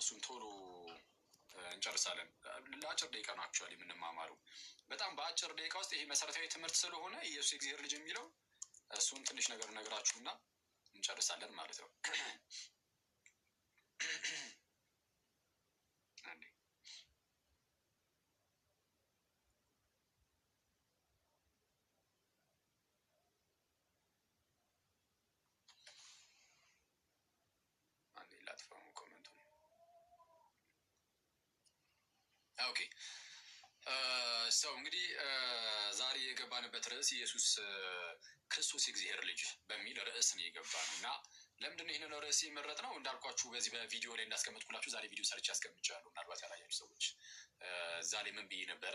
እሱን ቶሎ እንጨርሳለን። ለአጭር ደቂቃ ነው አክቹዋሊ የምንማማረው። በጣም በአጭር ደቂቃ ውስጥ ይሄ መሰረታዊ ትምህርት ስለሆነ ኢየሱስ የእግዚአብሔር ልጅ የሚለው እሱን ትንሽ ነገር ነግራችሁና እንጨርሳለን ማለት ነው። ኦኬ ሰው እንግዲህ ዛሬ የገባንበት ርዕስ ኢየሱስ ክርስቶስ የእግዚአብሔር ልጅ በሚል ርዕስ ነው የገባነው እና ለምንድነው ይህንን ርዕስ የመረጥ ነው? እንዳልኳችሁ በዚህ በቪዲዮ ላይ እንዳስቀመጥኩላችሁ ዛሬ ቪዲዮ ሰርች ያስቀምጫለሁ። ምናልባት ያላያችሁ ሰዎች እዛ ላይ ምን ብዬ ነበረ?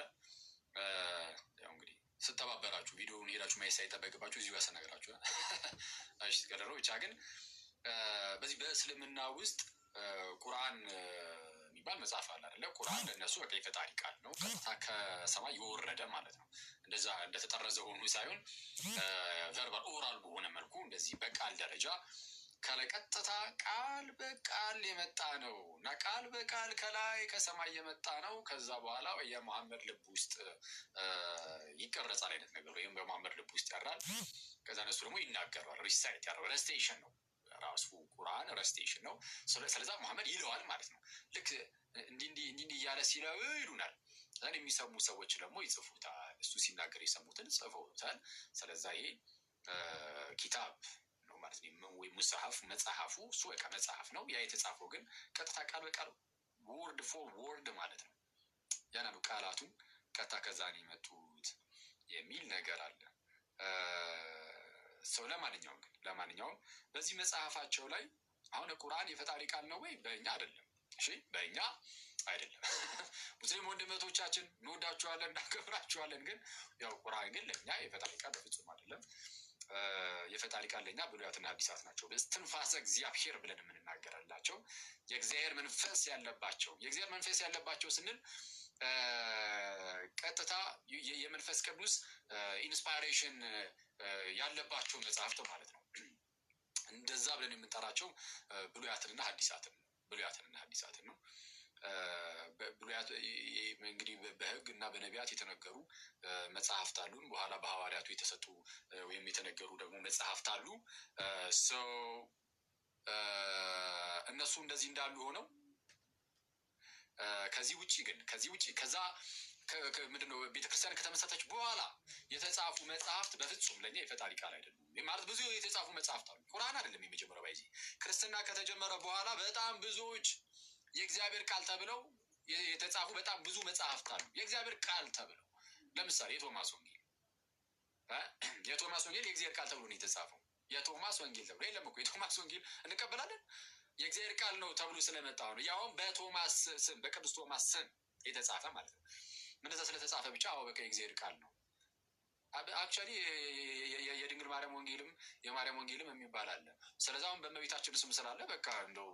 ያው እንግዲህ ስተባበራችሁ ቪዲዮውን ሄዳችሁ ማየት ሳይጠበቅባችሁ እዚሁ ያሰናገራችሁ እሺ ከደረው ብቻ ግን በዚህ በእስልምና ውስጥ ቁርአን የሚባል መጽሐፍ አለ አይደለ? ቁርአን ለእነሱ በቃ የፈጣሪ ቃል ነው። ቀጥታ ከሰማይ የወረደ ማለት ነው። እንደዛ እንደተጠረዘ ሆኖ ሳይሆን ቨርባል ኦራል በሆነ መልኩ እንደዚህ በቃል ደረጃ ከላይ ቀጥታ ቃል በቃል የመጣ ነው እና ቃል በቃል ከላይ ከሰማይ የመጣ ነው። ከዛ በኋላ የመሐመድ ልብ ውስጥ ይቀረጻል አይነት ነገር ወይም በመሐመድ ልብ ውስጥ ያድራል። ከዛ እነሱ ደግሞ ይናገራል። ሪሳይት ያደርጋል። ረስቴሽን ነው ራሱ ቁርአን ረስቴሽን ነው። ስለዛ መሐመድ ይለዋል ማለት ነው። ልክ እንዲህ እያለ ሲለው ይሉናል። ዘን የሚሰሙ ሰዎች ደግሞ ይጽፉታል። እሱ ሲናገር የሰሙትን ጽፈውታል። ስለዛ ይሄ ኪታብ ነው ማለት ነው። ወይ ሙስሐፍ መጽሐፉ እሱ በቃ መጽሐፍ ነው። ያ የተጻፈው ግን ቀጥታ ቃል በቃል ወርድ ፎር ወርድ ማለት ነው። ያና ነው ቃላቱ ቀጥታ ከዛ ነው የመጡት የሚል ነገር አለ። ሰው ለማንኛውም በዚህ መጽሐፋቸው ላይ አሁን ቁርአን የፈጣሪ ቃል ነው ወይ? በእኛ አይደለም። እሺ በእኛ አይደለም። ሙስሊም ወንድሞቻችን እንወዳችኋለን፣ እናከብራችኋለን። ግን ያው ቁርአን ግን ለእኛ የፈጣሪ ቃል በፍጹም አይደለም። የፈጣሪ ቃል ለእኛ ብሉያትና ሐዲሳት ናቸው። በስትንፋሰ እግዚአብሔር ብለን የምንናገርላቸው የእግዚአብሔር መንፈስ ያለባቸው። የእግዚአብሔር መንፈስ ያለባቸው ስንል ቀጥታ የመንፈስ ቅዱስ ኢንስፓይሬሽን ያለባቸው መጽሐፍት ማለት ነው። እንደዛ ብለን የምንጠራቸው ብሉያትንና ሐዲሳትን ነው። ብሉያት እንግዲህ በሕግ እና በነቢያት የተነገሩ መጽሐፍት አሉን። በኋላ በሐዋርያቱ የተሰጡ ወይም የተነገሩ ደግሞ መጽሐፍት አሉ። እነሱ እንደዚህ እንዳሉ ሆነው ከዚህ ውጪ ከዛ ምንድነው ቤተክርስቲያን ከተመሰረተች በኋላ የተጻፉ መጽሐፍት በፍጹም ለኛ የፈጣሪ ቃል አይደሉም። ማለት ብዙ የተጻፉ መጽሐፍት አሉ። ቁርአን አይደለም የመጀመሪያው። ባይዚ ክርስትና ከተጀመረ በኋላ በጣም ብዙዎች የእግዚአብሔር ቃል ተብለው የተጻፉ በጣም ብዙ መጽሐፍት አሉ። የእግዚአብሔር ቃል ተብለው ለምሳሌ የቶማስ ወንጌል የእግዚአብሔር ቃል ተብሎ ነው የተጻፈው። የቶማስ ወንጌል ተብሎ የለም እኮ የቶማስ ወንጌል እንቀበላለን። የእግዚአብሔር ቃል ነው ተብሎ ስለመጣ ነው። ያውም በቶማስ ስም በቅዱስ ቶማስ ስም የተጻፈ ማለት ነው። እንደዛ ስለተጻፈ ብቻ በቃ የእግዚአብሔር ቃል ነው። አክቹዋሊ የድንግል ማርያም ወንጌልም የማርያም ወንጌልም የሚባል አለ። ስለዚህ አሁን በእመቤታችን ስም ስላለ በቃ እንደው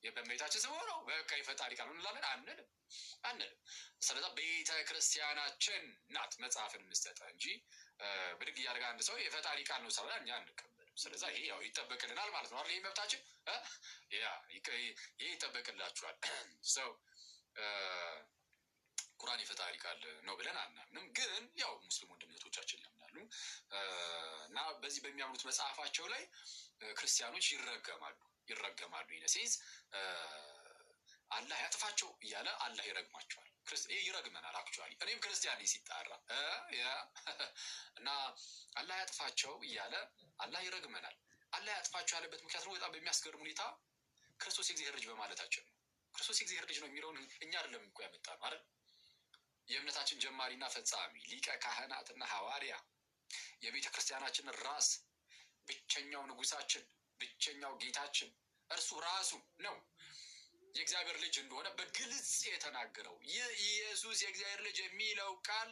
በእመቤታችን ስም ሆነው በቃ የፈጣሪ ቃል እንላለን አንልም። ስለዚህ ቤተ ክርስቲያናችን ናት መጽሐፍን የምትሰጠ እንጂ ብድግ እያደረገ አንድ ሰው የፈጣሪ ቃል ነው ስላለ እኛ አንቀበልም። ስለዚህ ይሄ ያው ይጠበቅልናል ማለት ነው አይደል? ይሄ መብታችን ይሄ ይጠበቅላችኋል። ሰው ቁርአን የፈጣሪ ቃል ነው ብለን አናምንም። ግን ያው ሙስሊም ወንድሞቻችን ያምናሉ እና በዚህ በሚያምኑት መጽሐፋቸው ላይ ክርስቲያኖች ይረገማሉ። ይነሴዝ አላህ ያጥፋቸው እያለ አላህ ይረግማቸዋል። ይረግመናል። አክቹዋሊ እኔም ክርስቲያን ነኝ ሲጣራ እና አላህ ያጥፋቸው እያለ አላህ ይረግመናል። አላህ ያጥፋቸው ያለበት ምክንያት ነው በጣም በሚያስገርም ሁኔታ ክርስቶስ የእግዚአብሔር ልጅ በማለታችን ነው። ክርስቶስ የእግዚአብሔር ልጅ ነው የሚለውን እኛ አይደለም እኮ ያመጣነው አይደል? የእምነታችን ጀማሪና ፈጻሚ ሊቀ ካህናትና ሐዋርያ የቤተ ክርስቲያናችን ራስ ብቸኛው ንጉሳችን ብቸኛው ጌታችን እርሱ ራሱ ነው የእግዚአብሔር ልጅ እንደሆነ በግልጽ የተናገረው። ይህ ኢየሱስ የእግዚአብሔር ልጅ የሚለው ቃል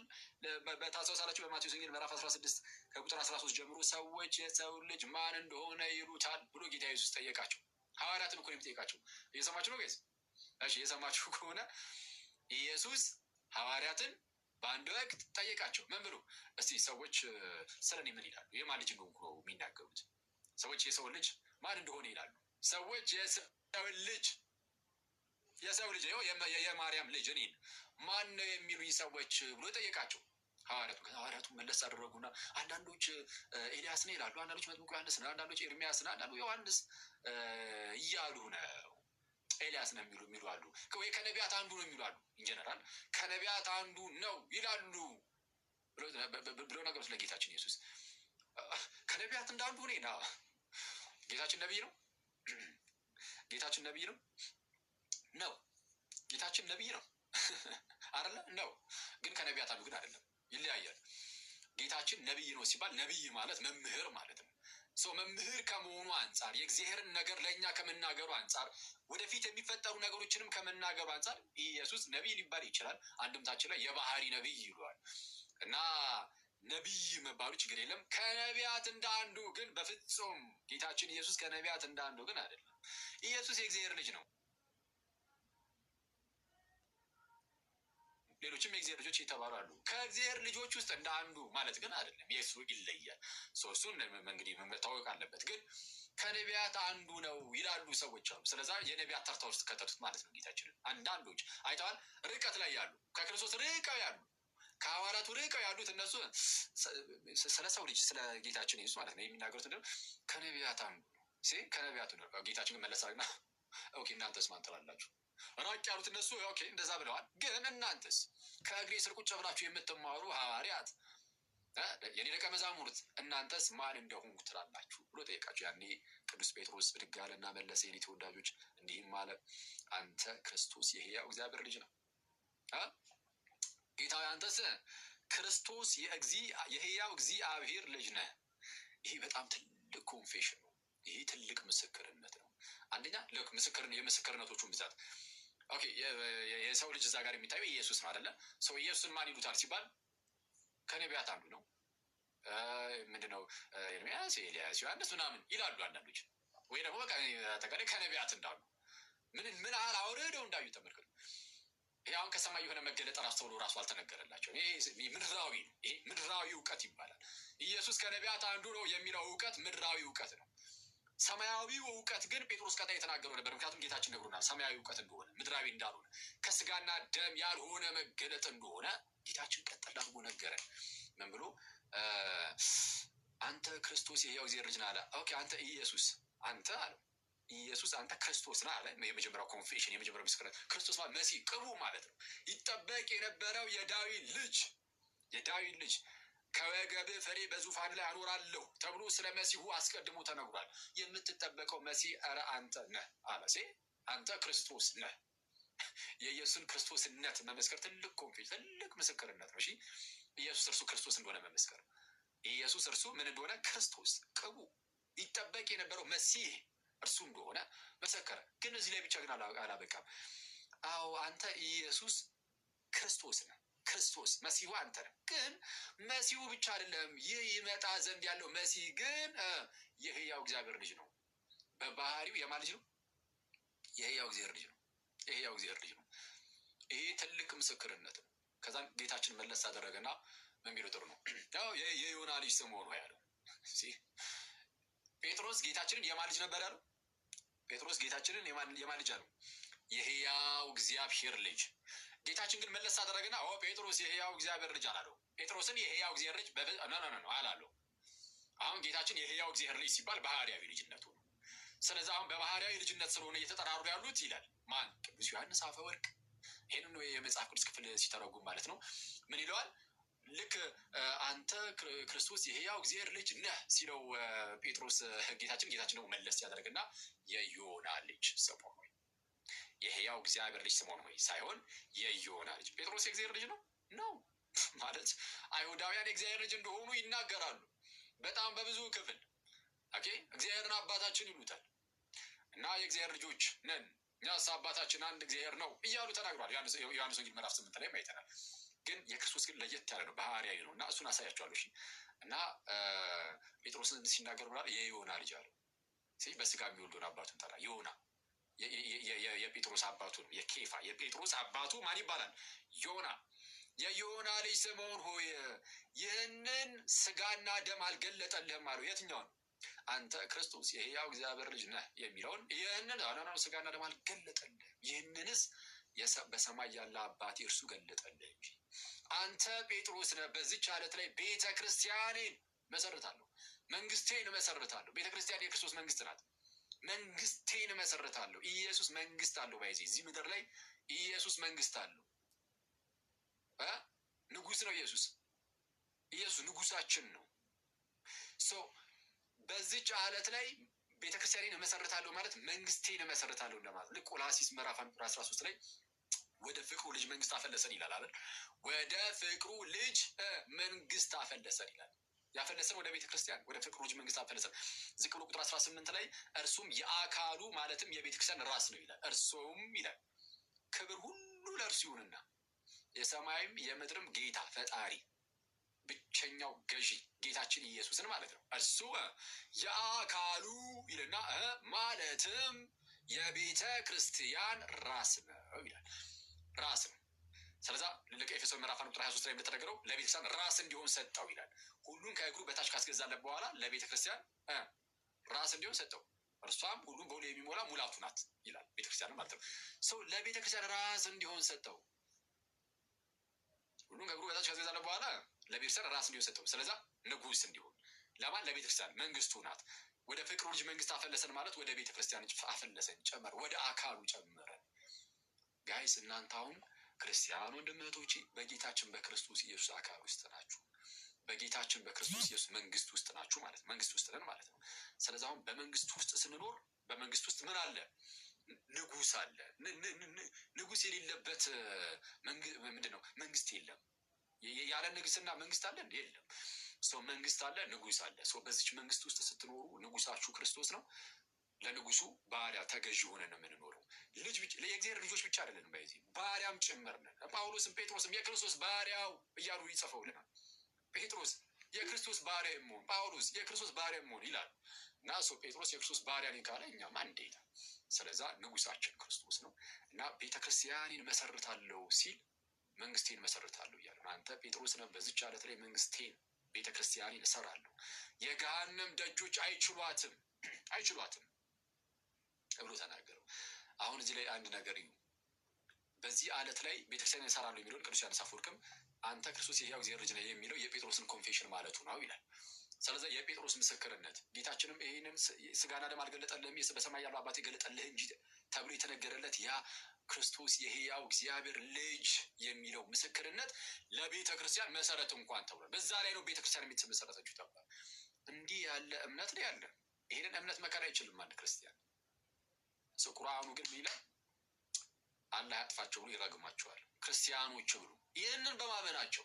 በታስታውሳላችሁ በማቴዎስ ወንጌል ምዕራፍ 16 ከቁጥር 13 ጀምሮ ሰዎች የሰው ልጅ ማን እንደሆነ ይሉታል ብሎ ጌታ ኢየሱስ ጠየቃቸው። ሐዋርያትን እኮ ነው የሚጠይቃቸው። እየሰማችሁ ነው ጋይስ? እሺ እየሰማችሁ ከሆነ ኢየሱስ ሐዋርያትን በአንድ ወቅት ጠየቃቸው። ምን ብሎ? እስቲ ሰዎች ስለኔ ምን ይላሉ? የማን ልጅ እንደሆንኩ ነው የሚናገሩት? ሰዎች የሰው ልጅ ማን እንደሆነ ይላሉ። ሰዎች የሰው ልጅ የሰው ልጅ የማርያም ልጅ እኔን ማን ነው የሚሉኝ ሰዎች ብሎ ጠየቃቸው። ሐዋርያቱ መለስ አደረጉና አንዳንዶች ኤልያስ ነው ይላሉ፣ አንዳንዶች መጥምቁ ዮሐንስ ነው፣ አንዳንዶች ኤርሚያስ ነው፣ አንዳንዱ ዮሐንስ እያሉ ነው። ኤልያስ ነው የሚሉ አሉ፣ ወይ ከነቢያት አንዱ ነው የሚሉ አሉ። ኢንጀነራል ከነቢያት አንዱ ነው ይላሉ ብሎ ነገሩት ለጌታችን ኢየሱስ። ከነቢያት እንዳንዱ እኔ ጌታችን ነቢይ ነው። ጌታችን ነቢይ ነው ነው ጌታችን ነቢይ ነው አይደለ? ነው ግን ከነቢያት አንዱ ግን አይደለም፣ ይለያያል። ጌታችን ነቢይ ነው ሲባል ነቢይ ማለት መምህር ማለት ነው። ሰው መምህር ከመሆኑ አንጻር የእግዚአብሔርን ነገር ለእኛ ከመናገሩ አንጻር ወደፊት የሚፈጠሩ ነገሮችንም ከመናገሩ አንጻር ኢየሱስ ነቢይ ሊባል ይችላል። አንድምታችን ላይ የባህሪ ነቢይ ይሏል እና ነቢይ መባሉ ችግር የለም። ከነቢያት እንዳንዱ ግን በፍጹም ጌታችን ኢየሱስ ከነቢያት እንዳንዱ ግን አይደለም። ኢየሱስ የእግዚአብሔር ልጅ ነው። ሌሎችም የእግዚአብሔር ልጆች የተባሉ አሉ። ከእግዚአብሔር ልጆች ውስጥ እንደ አንዱ ማለት ግን አይደለም። ኢየሱስ ይለያል። እሱን እንግዲህ መታወቅ አለበት። ግን ከነቢያት አንዱ ነው ይላሉ ሰዎች አሉ። ስለዛ የነቢያት ተርታ ውስጥ ከተቱት ማለት ነው። ጌታችንን አንዳንዶች አይተዋል። ርቀት ላይ ያሉ ከክርስቶስ ርቀው ያሉ ከሐዋርያቱ ርቀው ያሉት እነሱ ስለ ሰው ልጅ ስለ ጌታችን ኢየሱስ ማለት ነው የሚናገሩት እንደው ከነቢያት አንዱ ነው። ከነቢያቱ ነው። ጌታችን ግን መለሳልና ኦኬ እናንተስ ማን ትላላችሁ? ራቅ ያሉት እነሱ ኦኬ እንደዛ ብለዋል። ግን እናንተስ ከእግሬ ስር ቁጭ ብላችሁ የምትማሩ ሐዋርያት፣ የኔ ደቀ መዛሙርት እናንተስ ማን እንደሆንኩ ትላላችሁ ብሎ ጠየቃቸው። ያኔ ቅዱስ ጴጥሮስ ብድግ አለና መለሰ፣ የኔ ተወዳጆች እንዲህም አለ፣ አንተ ክርስቶስ የሕያው እግዚአብሔር ልጅ ነው። ጌታ አንተስ ክርስቶስ የሕያው እግዚአብሔር ልጅ ነህ። ይሄ በጣም ትልቅ ኮንፌሽን ነው። ይሄ ትልቅ ምስክርነት ነው። አንደኛ የምስክርነቶቹን ብዛት ኦኬ። የሰው ልጅ እዛ ጋር የሚታየው ኢየሱስ ነው አይደለ? ሰው ኢየሱስን ማን ይሉታል ሲባል ከነቢያት አንዱ ነው። ምንድነው ኤርሚያስ፣ ኤልያስ፣ ዮሐንስ ምናምን ይላሉ አንዳንዶች። ወይ ደግሞ በቃ ተቀደ ከነቢያት እንዳሉ ምን ያህል አውርደው እንዳዩ ተመልከቱ። ይሄ አሁን ከሰማይ የሆነ መገለጥ ተብሎ ራሱ አልተነገረላቸው። ይሄ ምድራዊ ነው። ይሄ ምድራዊ እውቀት ይባላል። ኢየሱስ ከነቢያት አንዱ ነው የሚለው እውቀት ምድራዊ እውቀት ነው። ሰማያዊው እውቀት ግን ጴጥሮስ ቀጣይ የተናገረው ነበር። ምክንያቱም ጌታችን ነግሮናል ሰማያዊ እውቀት እንደሆነ፣ ምድራዊ እንዳልሆነ፣ ከስጋና ደም ያልሆነ መገለጥ እንደሆነ ጌታችን ቀጠል አድርጎ ነገረን። ምን ብሎ አንተ ክርስቶስ የሕያው እግዚአብሔር ልጅ ነህ አለ። ኦኬ አንተ ኢየሱስ አንተ አለ ኢየሱስ አንተ ክርስቶስ ነህ አለ። የመጀመሪያው ኮንፌሽን የመጀመሪያው ምስክርነት ክርስቶስ ማለት መሲህ ቅቡ ማለት ነው። ይጠበቅ የነበረው የዳዊት ልጅ ከወገብህ ፍሬ በዙፋን ላይ አኖራለሁ ተብሎ ስለ መሲሁ አስቀድሞ ተነግሯል። የምትጠበቀው መሲህ ኧረ አንተ ነህ አለ። አንተ ክርስቶስ ነህ። የኢየሱስን ክርስቶስነት መመስከር ትልቅ ኮንፌሽን ትልቅ ምስክርነት ነው። እሺ ኢየሱስ እርሱ ክርስቶስ እንደሆነ መመስከር፣ ኢየሱስ እርሱ ምን እንደሆነ ክርስቶስ ቅቡ ይጠበቅ የነበረው መሲህ እርሱ እንደሆነ መሰከረ። ግን እዚህ ላይ ብቻ ግን አላበቃም። አዎ አንተ ኢየሱስ ክርስቶስ ነህ። ክርስቶስ መሲሁ አንተ ነህ። ግን መሲሁ ብቻ አይደለም፣ ይህ ይመጣ ዘንድ ያለው መሲህ ግን የሕያው እግዚአብሔር ልጅ ነው። በባህሪው የማን ልጅ ነው? የሕያው እግዚአብሔር ልጅ ነው። የሕያው እግዚአብሔር ልጅ ነው። ይሄ ትልቅ ምስክርነት ነው። ከዛም ጌታችን መለስ አደረገና ምን ቢለው ጥሩ ነው? ያው የዮና ልጅ ስምዖን ሆይ አለው። ጴጥሮስ ጌታችንን የማን ልጅ ነበር ያለው? ጴጥሮስ ጌታችንን የማን ልጅ አለው? የሕያው እግዚአብሔር ልጅ። ጌታችን ግን መለስ አደረገና ጴጥሮስ የሕያው እግዚአብሔር ልጅ አላለው። ጴጥሮስን የሕያው እግዚአብሔር ልጅ ነው አላለው። አሁን ጌታችን የሕያው እግዚአብሔር ልጅ ሲባል ባህርያዊ ልጅነቱ ነው። ስለዚህ አሁን በባህርያዊ ልጅነት ስለሆነ እየተጠራሩ ያሉት ይላል ማን? ቅዱስ ዮሐንስ አፈወርቅ። ይህንን የመጽሐፍ ቅዱስ ክፍል ሲተረጉም ማለት ነው ምን ይለዋል? ልክ አንተ ክርስቶስ የሕያው እግዚአብሔር ልጅ ነህ ሲለው ጴጥሮስ ጌታችን ደግሞ መለስ ያደርግና የዮና ልጅ ስምዖን ሆይ፣ የሕያው እግዚአብሔር ልጅ ስምዖን ሆይ ሳይሆን የዮና ልጅ። ጴጥሮስ የእግዚአብሔር ልጅ ነው ማለት አይሁዳውያን የእግዚአብሔር ልጅ እንደሆኑ ይናገራሉ። በጣም በብዙ ክፍል ኦኬ እግዚአብሔርን አባታችን ይሉታል እና የእግዚአብሔር ልጆች ነን እኛስ አባታችን አንድ እግዚአብሔር ነው እያሉ ተናግሯል። ዮሐንስ ወንጌል ምዕራፍ 8 ላይ አይተናል። ግን የክርስቶስ ግን ለየት ያለ ነው፣ ባህርያዊ ነው እና እሱን አሳያቸዋለሁ። እሺ እና ጴጥሮስን ሲናገር ብሏል የዮና ልጅ አለው። በስጋ የሚወልደውን አባቱን ጠራ። ዮና የጴጥሮስ አባቱ ነው። የኬፋ የጴጥሮስ አባቱ ማን ይባላል? ዮና። የዮና ልጅ ስምዖን ሆይ ይህንን ስጋና ደም አልገለጠልህም አለው። የትኛውን? አንተ ክርስቶስ የሕያው እግዚአብሔር ልጅ ነህ የሚለውን ይህንን አናናው ስጋና ደም አልገለጠልህ፣ ይህንንስ በሰማይ ያለ አባቴ እርሱ ገለጠልህ እንጂ። አንተ ጴጥሮስ ነህ፣ በዚች ዓለት ላይ ቤተ ክርስቲያኔን መሰርታለሁ፣ መንግስቴን መሰርታለሁ። ቤተ ክርስቲያን የክርስቶስ መንግስት ናት። መንግስቴን መሰርታለሁ። ኢየሱስ መንግስት አለው። ባይዜ እዚህ ምድር ላይ ኢየሱስ መንግስት አለው። ንጉስ ነው ኢየሱስ። ኢየሱስ ንጉሳችን ነው። በዚች ዓለት ላይ ቤተክርስቲያኔን እመሰርታለሁ ማለት መንግስቴን እመሰርታለሁ እንደማለት። ልክ ቆላሲስ ምዕራፍ 13 ላይ ወደ ፍቅሩ ልጅ መንግስት አፈለሰን ይላል አይደል? ወደ ፍቅሩ ልጅ መንግስት አፈለሰን ይላል። ያፈለሰን ወደ ቤተክርስቲያን ወደ ፍቅሩ ልጅ መንግስት አፈለሰን። ዝቅ ብሎ ቁጥር 18 ላይ እርሱም የአካሉ ማለትም የቤተክርስቲያን ራስ ነው ይላል። እርሱም ይላል ክብር ሁሉ ለእርሱ ይሁንና የሰማይም የምድርም ጌታ ፈጣሪ ብቸኛው ገዢ ጌታችን ኢየሱስን ማለት ነው። እርሱ የአካሉ ይልና ማለትም የቤተ ክርስቲያን ራስ ነው ይላል። ራስ ነው። ስለዛ ልክ ኤፌሶን ምዕራፍ 1 ቁጥር 23 ላይ እንደተነገረው ለቤተክርስቲያን ራስ እንዲሆን ሰጠው ይላል። ሁሉን ከእግሩ በታች ካስገዛለት በኋላ ለቤተክርስቲያን ራስ እንዲሆን ሰጠው። እርሷም ሁሉን በሁሉ የሚሞላ ሙላቱ ናት ይላል። ቤተክርስቲያን ማለት ነው። ሰው ለቤተክርስቲያን ራስ እንዲሆን ሰጠው። ሁሉን ከእግሩ በታች ካስገዛለት በኋላ ለቤተክርስቲያን ራስ እንዲሆን ሰጠው። ስለዛ ንጉስ እንዲሆን ለማን? ለቤተክርስቲያን መንግስቱ ናት። ወደ ፍቅሩ ልጅ መንግስት አፈለሰን ማለት ወደ ቤተክርስቲያን አፈለሰን፣ ጨመረ፣ ወደ አካሉ ጨመረን። ጋይስ እናንተ አሁን ክርስቲያን ወንድም እህቶቼ በጌታችን በክርስቶስ ኢየሱስ አካል ውስጥ ናችሁ። በጌታችን በክርስቶስ ኢየሱስ መንግስት ውስጥ ናችሁ ማለት መንግስት ውስጥ ነን ማለት ነው። ስለዚህ አሁን በመንግስት ውስጥ ስንኖር በመንግስት ውስጥ ምን አለ? ንጉስ አለ። ንጉስ የሌለበት ምንድን ነው? መንግስት የለም። ያለ ንግስና መንግስት አለ እንዴ? የለም። ሰው መንግስት አለ፣ ንጉስ አለ። ሰው በዚች መንግስት ውስጥ ስትኖሩ ንጉሳችሁ ክርስቶስ ነው። ለንጉሱ ባሪያ ተገዥ ሆነን ነው የምንኖረው። የእግዚአብሔር ልጆች ብቻ አይደለንም፣ በዚህ ባሪያም ጭምር ነን። ጳውሎስም ጴጥሮስም የክርስቶስ ባሪያው እያሉ ይጽፈውልናል። ጴጥሮስ የክርስቶስ ባሪያ መሆን፣ ጳውሎስ የክርስቶስ ባሪያ መሆን ይላል። እና ሰው ጴጥሮስ የክርስቶስ ባሪያ ነኝ ካለ እኛማ እንዴት? ስለዛ ንጉሳችን ክርስቶስ ነው። እና ቤተክርስቲያኔን መሰርታለሁ ሲል መንግስቴን መሰርታለሁ እያለ አንተ ጴጥሮስ ነህ፣ በዚች ዓለት ላይ መንግስቴን ቤተክርስቲያኔን እሰራለሁ፣ የገሃነም ደጆች አይችሏትም ብሎ ተናገረው። አሁን እዚህ ላይ አንድ ነገር እዩ። በዚህ ዓለት ላይ ቤተክርስቲያን እሰራለሁ የሚለውን ቅዱስ ዮሐንስ አፈወርቅም አንተ ክርስቶስ የሕያው እግዚአብሔር ልጅ ነህ የሚለው የጴጥሮስን ኮንፌሽን ማለቱ ነው ይላል። ስለዚህ የጴጥሮስ ምስክርነት ጌታችንም ይህንን ስጋና ደም አልገለጠልህም በሰማይ ያለው አባቴ ገለጠልህ እንጂ ተብሎ የተነገረለት ያ ክርስቶስ የሕያው እግዚአብሔር ልጅ የሚለው ምስክርነት ለቤተ ክርስቲያን መሰረት እንኳን ተብሏል። በዛ ላይ ነው ቤተ ክርስቲያን የምትመሰረተችው ተብሏል። እንዲህ ያለ እምነት ነው ያለ። ይህንን እምነት መካድ አይችልም አንድ ክርስቲያን። ቁርአኑ ግን ይላል አላህ ያጥፋቸው ብሎ ይረግማቸዋል ክርስቲያኖች ብሎ ይህንን በማመናቸው።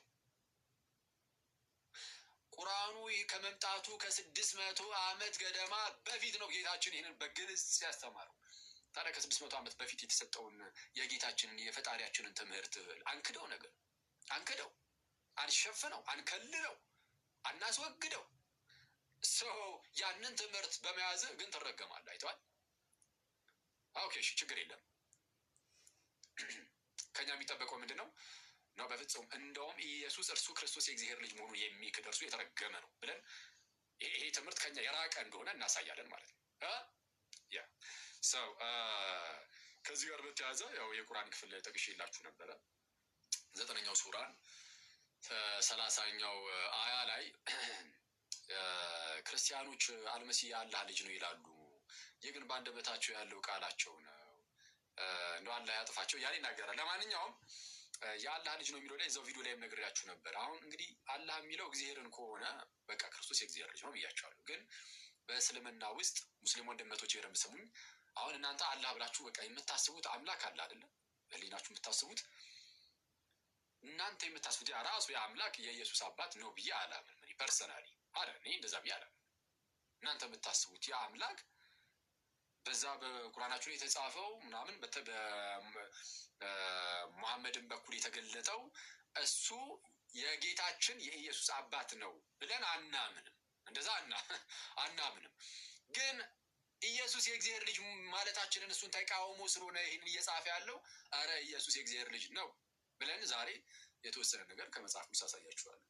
ቁርአኑ ከመምጣቱ ከ600 ዓመት ገደማ በፊት ነው ጌታችን ይህንን በግልጽ ያስተማረው። ታዲያ ከ600 ዓመት በፊት የተሰጠውን የጌታችንን የፈጣሪያችንን ትምህርት አንክደው ነገር አንክደው አንሸፍነው አንከልለው አናስወግደው ሰው ያንን ትምህርት በመያዝ ግን ትረገማለህ። አይተዋል። ኦኬ ችግር የለም። ከኛ የሚጠበቀው ምንድን ነው? በፍጹም እንደውም ኢየሱስ እርሱ ክርስቶስ የእግዚአብሔር ልጅ መሆኑን የሚክድ እርሱ የተረገመ ነው ብለን ይሄ ትምህርት ከኛ የራቀ እንደሆነ እናሳያለን ማለት ነው። ያ ሰው ከዚህ ጋር በተያያዘ ያው የቁርአን ክፍል ጠቅሼላችሁ ነበረ። 9ኛው ሱራን 30ኛው አያ ላይ ክርስቲያኖች አልመሲህ የአላህ ልጅ ነው ይላሉ፣ ይህ ግን በአንደበታቸው ያለው ቃላቸው ነው፣ እንደው አላህ ያጥፋቸው እያለ ይናገራል። ለማንኛውም የአላህ ልጅ ነው የሚለው ላይ እዛው ቪዲዮ ላይም ነግሬያችሁ ነበር። አሁን እንግዲህ አላህ የሚለው እግዚአብሔርን ከሆነ በቃ ክርስቶስ የእግዚአብሔር ልጅ ነው ብያቸዋለሁ። ግን በእስልምና ውስጥ ሙስሊም ወንድመቶች በደንብ ስሙኝ። አሁን እናንተ አላህ ብላችሁ በቃ የምታስቡት አምላክ አለ አይደለም? በህሊናችሁ የምታስቡት እናንተ የምታስቡት ራሱ የአምላክ የኢየሱስ አባት ነው ብዬ አላምን። ምን ፐርሰናሊ እኔ እንደዛ ብዬ አላምን። እናንተ የምታስቡት ያ አምላክ በዛ በቁርአናችሁ ላይ የተጻፈው ምናምን በሙሐመድን በኩል የተገለጠው እሱ የጌታችን የኢየሱስ አባት ነው ብለን አናምንም። እንደዛ አናምንም። ግን ኢየሱስ የእግዚአብሔር ልጅ ማለታችንን እሱን ተቃውሞ ስለሆነ ይህንን እየጻፈ ያለው አረ ኢየሱስ የእግዚአብሔር ልጅ ነው ብለን ዛሬ የተወሰነ ነገር ከመጽሐፍ ቅዱስ አሳያችኋለሁ።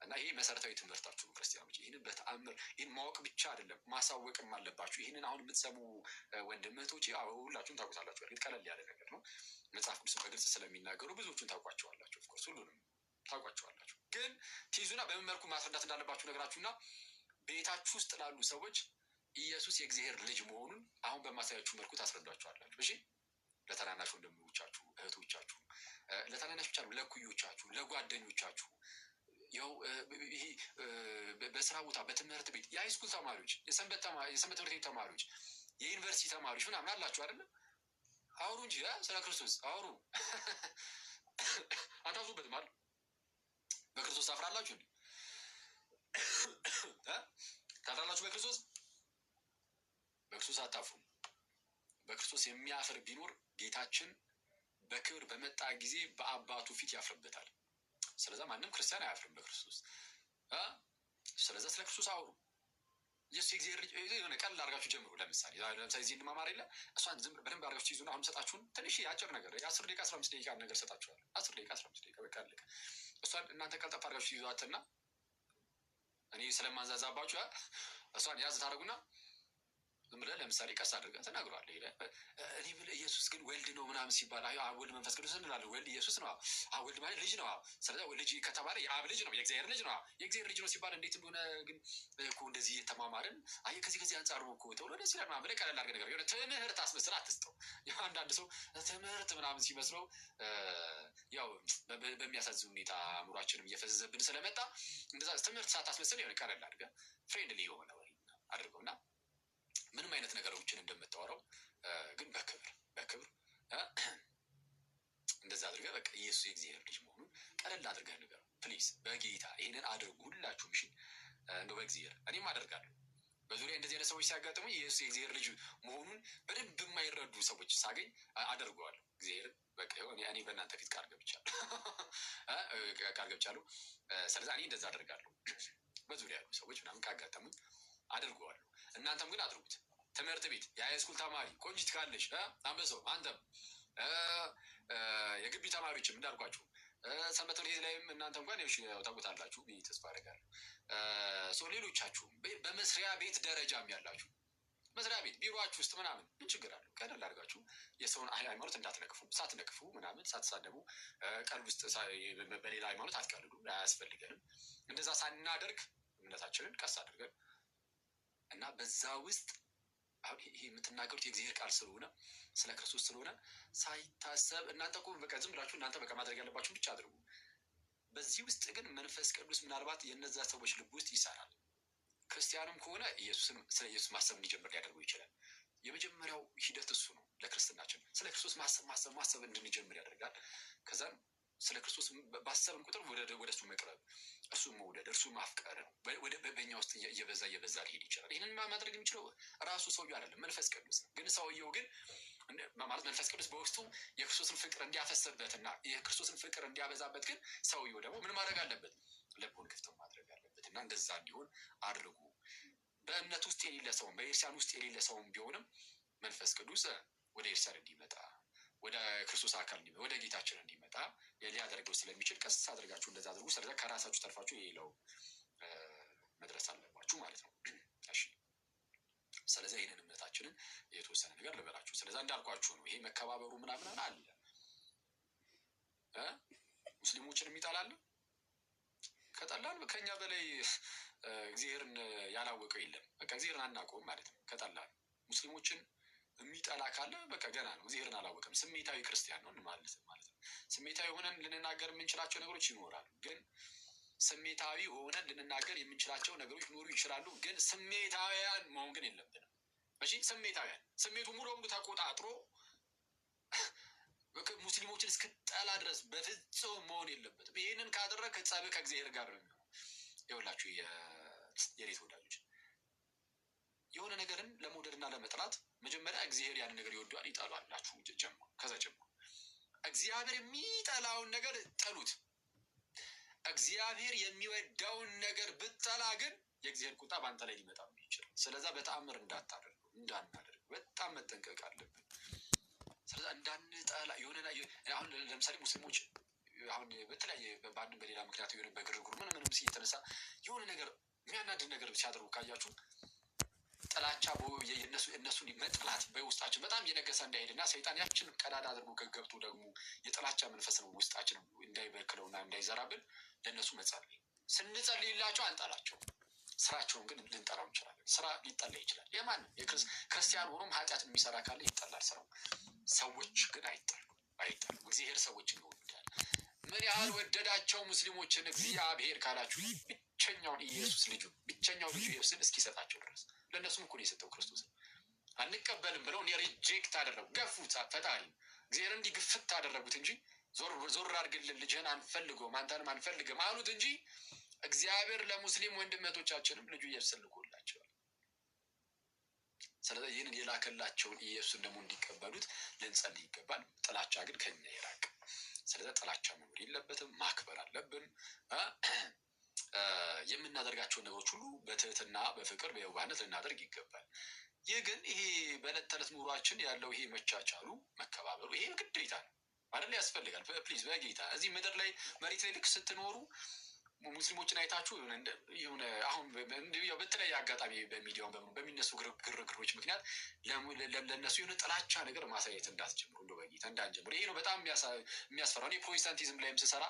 እና ይሄ መሰረታዊ ትምህርታችሁ ነው ክርስቲያኖች። ይህንን በተአምር ይህን ማወቅ ብቻ አይደለም ማሳወቅም አለባችሁ። ይህንን አሁን የምትሰሙ ወንድም እህቶቼ ሁላችሁም ታውቁታላችሁ። እርግጥ ቀለል ያለ ነገር ነው። መጽሐፍ ቅዱስ በግልጽ ስለሚናገሩ ብዙዎቹን ታውቋቸዋላችሁ። ኦፍኮርስ ሁሉንም ታውቋቸዋላችሁ። ግን ትይዙና በምን መልኩ ማስረዳት እንዳለባችሁ ነገራችሁና ቤታችሁ ውስጥ ላሉ ሰዎች ኢየሱስ የእግዚአብሔር ልጅ መሆኑን አሁን በማሳያችሁ መልኩ ታስረዷቸዋላችሁ። እሺ፣ ለታናናሽ ወንድሞቻችሁ እህቶቻችሁ፣ ለታናናሽ ብቻ ነው፣ ለኩዮቻችሁ፣ ለጓደኞቻችሁ፣ ያው ይሄ በስራ ቦታ፣ በትምህርት ቤት፣ የሃይስኩል ተማሪዎች፣ የሰንበት ትምህርት ቤት ተማሪዎች፣ የዩኒቨርሲቲ ተማሪዎች ምናምን አላችሁ አይደለም? አውሩ እንጂ ስለ ክርስቶስ አውሩ። አታፍሩበትም አይደል? በክርስቶስ ታፍራላችሁ እንዴ? ታፍራላችሁ በክርስቶስ? በክርስቶስ አታፍሩም። በክርስቶስ የሚያፍር ቢኖር ጌታችን በክብር በመጣ ጊዜ በአባቱ ፊት ያፍርበታል። ስለዛ ማንም ክርስቲያን አያፍርም በክርስቶስ። ስለዛ ስለ ክርስቶስ አውሩ። ኢየሱስ የእግዚአብሔር ልጅ የሆነ ቀለል አድርጋችሁ ጀምሩ። ለምሳሌ እዚህ እንማማር የለ እሷን ዝም በደንብ አድርጋችሁ ትይዙና አሁን ሰጣችሁን ትንሽ አጭር ነገር 10 ደቂቃ 15 ደቂቃ ነገር ሰጣችኋል። 10 ደቂቃ 15 ደቂቃ በቃ አለቀ። እሷን እናንተ ቀልጠፍ አድርጋችሁ ትይዟትና እኔ ስለማንዛዛባችሁ እሷን ያዝ ታደርጉና ዝም ብለህ ለምሳሌ ቀስ አድርገን ተናግሯለህ ይላል። እኔ ብለህ ኢየሱስ ግን ወልድ ነው ምናምን ሲባል ወልድ መንፈስ ቅዱስ እንላለን። ወልድ ኢየሱስ ነው። ወልድ ማለት ልጅ ነው። ስለዚህ ልጅ ከተባለ የአብ ልጅ ነው፣ የእግዚአብሔር ልጅ ነው። የእግዚአብሔር ልጅ ነው ሲባል እንዴት እንደሆነ ግን እኮ እንደዚህ የተማማርን ከዚህ አንጻር ነው እኮ ተብሎ ደስ ይላል ምናምን ብለህ ቀለል አድርገህ ነገር የሆነ ትምህርት አስመስለህ አትስጠው። አንዳንድ ሰው ትምህርት ምናምን ሲመስለው ያው በሚያሳዝን ሁኔታ አእምሯችንም እየፈዘዘብን ስለመጣ እንደዛ ትምህርት ሳታስመስል የሆነ ቀለል አድርገህ ፍሬንድሊ የሆነ ወሬ አድርገውና ምንም አይነት ነገሮችን እንደምታወራው ግን በክብር እንደዛ አድርገህ በቃ ኢየሱስ የእግዚአብሔር ልጅ መሆኑን ቀለል አድርገህ ንገረው ፕሊዝ። በጌታ ይሄንን አድርጉ ሁላችሁም። እሺ፣ እንደው በእግዚአብሔር እኔም አደርጋለሁ። በዙሪያ እንደዚህ አይነት ሰዎች ሲያጋጥሙ ኢየሱስ የእግዚአብሔር ልጅ መሆኑን በደንብ የማይረዱ ሰዎች ሳገኝ አደርገዋለሁ። እግዚአብሔርን በቃ እኔ በእናንተ ፊት ቃል ገብቻለሁ። ስለዚህ እኔ እንደዛ አደርጋለሁ። በዙሪያ ያሉ ሰዎች ምናምን ካጋጠሙኝ አድርገዋለሁ። እናንተም ግን አድርጉት። ትምህርት ቤት የሃይስኩል ተማሪ ቆንጂት ካለሽ አንበሳው፣ አንተም የግቢ ተማሪዎችም እንዳልኳችሁ ሰንበት ትምህርት ቤት ላይም እናንተ እንኳን ታውቁታላችሁ ብዬ ተስፋ አደርጋለሁ። ሌሎቻችሁም በመስሪያ ቤት ደረጃም ያላችሁ መስሪያ ቤት ቢሮአችሁ ውስጥ ምናምን ምን ችግር አለው? ቀለል አድርጋችሁ የሰውን ሃይማኖት እንዳትነቅፉ፣ ሳትነቅፉ ምናምን ሳትሳደቡ፣ ቀልብ ውስጥ በሌላ ሃይማኖት አትቀልዱ። አያስፈልገንም። እንደዛ ሳናደርግ እምነታችንን ቀስ አድርገን እና በዛ ውስጥ ይሄ የምትናገሩት የእግዚአብሔር ቃል ስለሆነ ስለ ክርስቶስ ስለሆነ ሳይታሰብ እናንተ እኮ በቃ ዝም ብላችሁ እናንተ በቃ ማድረግ ያለባችሁ ብቻ አድርጉ። በዚህ ውስጥ ግን መንፈስ ቅዱስ ምናልባት የነዛ ሰዎች ልብ ውስጥ ይሰራል። ክርስቲያንም ከሆነ ስለ ኢየሱስ ማሰብ እንዲጀምር ሊያደርገው ይችላል። የመጀመሪያው ሂደት እሱ ነው። ለክርስትናችን ስለ ክርስቶስ ማሰብ እንድንጀምር ያደርጋል። ከዛም ስለ ክርስቶስ ባሰብን ቁጥር ወደ እሱ መቅረብ፣ እርሱ መውደድ፣ እርሱ ማፍቀር ነው። በኛ ውስጥ እየበዛ ሊሄድ ይችላል። ይህንን ማድረግ የሚችለው ራሱ ሰውየው አይደለም፣ መንፈስ ቅዱስ ነው። ግን ሰውየው ግን ማለት መንፈስ ቅዱስ በውስጡ የክርስቶስን ፍቅር እንዲያፈስበትና የክርስቶስን ፍቅር እንዲያበዛበት ግን ሰውየው ደግሞ ምን ማድረግ አለበት? ልቡን ክፍት ማድረግ አለበት። እና እንደዛ እንዲሆን አድርጉ። በእምነት ውስጥ የሌለ ሰውም በኤርሲያን ውስጥ የሌለ ሰውም ቢሆንም መንፈስ ቅዱስ ወደ ኤርሲያን እንዲመጣ፣ ወደ ክርስቶስ አካል እንዲመጣ፣ ወደ ጌታችን እንዲመጣ ሊያደርገው ስለሚችል ቀስ አድርጋችሁ እንደዛ አድርጉ። ስለዚህ ከራሳችሁ ተርፋችሁ የሌለው መድረስ አለባችሁ ማለት ነው። እሺ፣ ስለዚህ ይህንን እምነታችንን የተወሰነ ነገር ልበላችሁ። ስለዚህ እንዳልኳችሁ ነው። ይሄ መከባበሩ ምናምን አለ። ሙስሊሞችን የሚጠላል ከጠላን ከኛ በላይ እግዚአብሔርን ያላወቀው የለም። በቃ እግዚአብሔርን አናውቀውም ማለት ነው። ከጠላን ሙስሊሞችን የሚጠላ ካለ በቃ ገና ነው፣ እግዚአብሔርን አላወቀም። ስሜታዊ ክርስቲያን ነው ማለት ነው። ስሜታዊ ሆነን ልንናገር የምንችላቸው ነገሮች ይኖራሉ። ግን ስሜታዊ ሆነን ልንናገር የምንችላቸው ነገሮች ሊኖሩ ይችላሉ። ግን ስሜታዊያን መሆን ግን የለብንም። እሺ፣ ስሜታዊያን ስሜቱ ሙሉ በሙሉ ተቆጣጥሮ ሙስሊሞችን እስክጠላ ድረስ በፍጹም መሆን የለበትም። ይህንን ካደረግ ጸብ ከእግዚአብሔር ጋር ነው የሚሆነው። ይኸውላችሁ የሬት ወዳጆች፣ የሆነ ነገርን ለመውደድና ለመጥላት መጀመሪያ እግዚአብሔር ያንን ነገር ይወደዋል ይጠላላችሁ ጀምሮ ከዛ ጀምሮ እግዚአብሔር የሚጠላውን ነገር ጠሉት። እግዚአብሔር የሚወደውን ነገር ብጠላ ግን የእግዚአብሔር ቁጣ በአንተ ላይ ሊመጣ ይችላል። ስለዛ በተአምር እንዳናደርግ በጣም መጠንቀቅ አለብን። ስለዛ እንዳንጠላ የሆነ አሁን ለምሳሌ ሙስሊሞች አሁን በተለያየ በአንድም በሌላ ምክንያት የሆነ በግርግሩ ምንም የተነሳ የሆነ ነገር የሚያናድድ ነገር ሲያደርጉ ካያችሁ ጥላቻ እነሱን መጥላት በውስጣችን በጣም እየነገሰ እንዳይሄድና ሰይጣን ያችን ቀዳዳ አድርጎ ገብቶ ደግሞ የጥላቻ መንፈስ ነው ውስጣችን እንዳይበክለውና እንዳይዘራብን ለእነሱ መጸለይ። ስንጸልይላቸው አንጠላቸው፣ ስራቸውን ግን ልንጠራው እንችላለን። ስራ ሊጠላ ይችላል። የማንም ክርስቲያን ሆኖም ኃጢአትን የሚሰራ ካለ ይጠላል ስራው። ሰዎች ግን አይጠሉም። እግዚአብሔር ሰዎችን ይወዳል። ምን ያህል ወደዳቸው ሙስሊሞችን እግዚአብሔር ካላችሁ ብቸኛውን ኢየሱስ ብቸኛው ልጁ ኢየሱስን እስኪሰጣቸው ድረስ ለእነሱም እኮ ነው የሰጠው ክርስቶስን። አንቀበልም ብለው ሪጀክት አደረጉ፣ ገፉት። ፈጣሪ እግዚአብሔር እንዲህ ግፍት አደረጉት እንጂ ዞር አድርግልን ልጅህን አንፈልገውም አንተንም አንፈልግም አሉት እንጂ እግዚአብሔር ለሙስሊም ወንድመቶቻችንም ልጁ ኢየሱስን ልኮላቸዋል። ስለዚህ ይህንን የላከላቸውን ኢየሱስን ደግሞ እንዲቀበሉት ልንጸልይ ይገባል። ጥላቻ ግን ከኛ ይራቅ። ስለዚህ ጥላቻ መኖር የለበትም፣ ማክበር አለብን። የምናደርጋቸውን ነገሮች ሁሉ በትህትና በፍቅር በየዋህነት ልናደርግ ይገባል። ይህ ግን ይሄ በዕለት ተዕለት ኑሯችን ያለው ይሄ መቻቻሉ መከባበሩ ይሄ ግዴታ ነው አይደል? ያስፈልጋል። ፕሊዝ በጌታ እዚህ ምድር ላይ መሬት ላይ ልክ ስትኖሩ ሙስሊሞችን አይታችሁ የሆነ አሁን በተለያየ አጋጣሚ በሚዲያውን በሚነሱ ግርግሮች ምክንያት ለእነሱ የሆነ ጥላቻ ነገር ማሳየት እንዳትጀምሩ፣ እንደ በጌታ እንዳንጀምሩ። ይሄ ነው በጣም የሚያስፈራው። እኔ ፕሮቴስታንቲዝም ላይም ስሰራ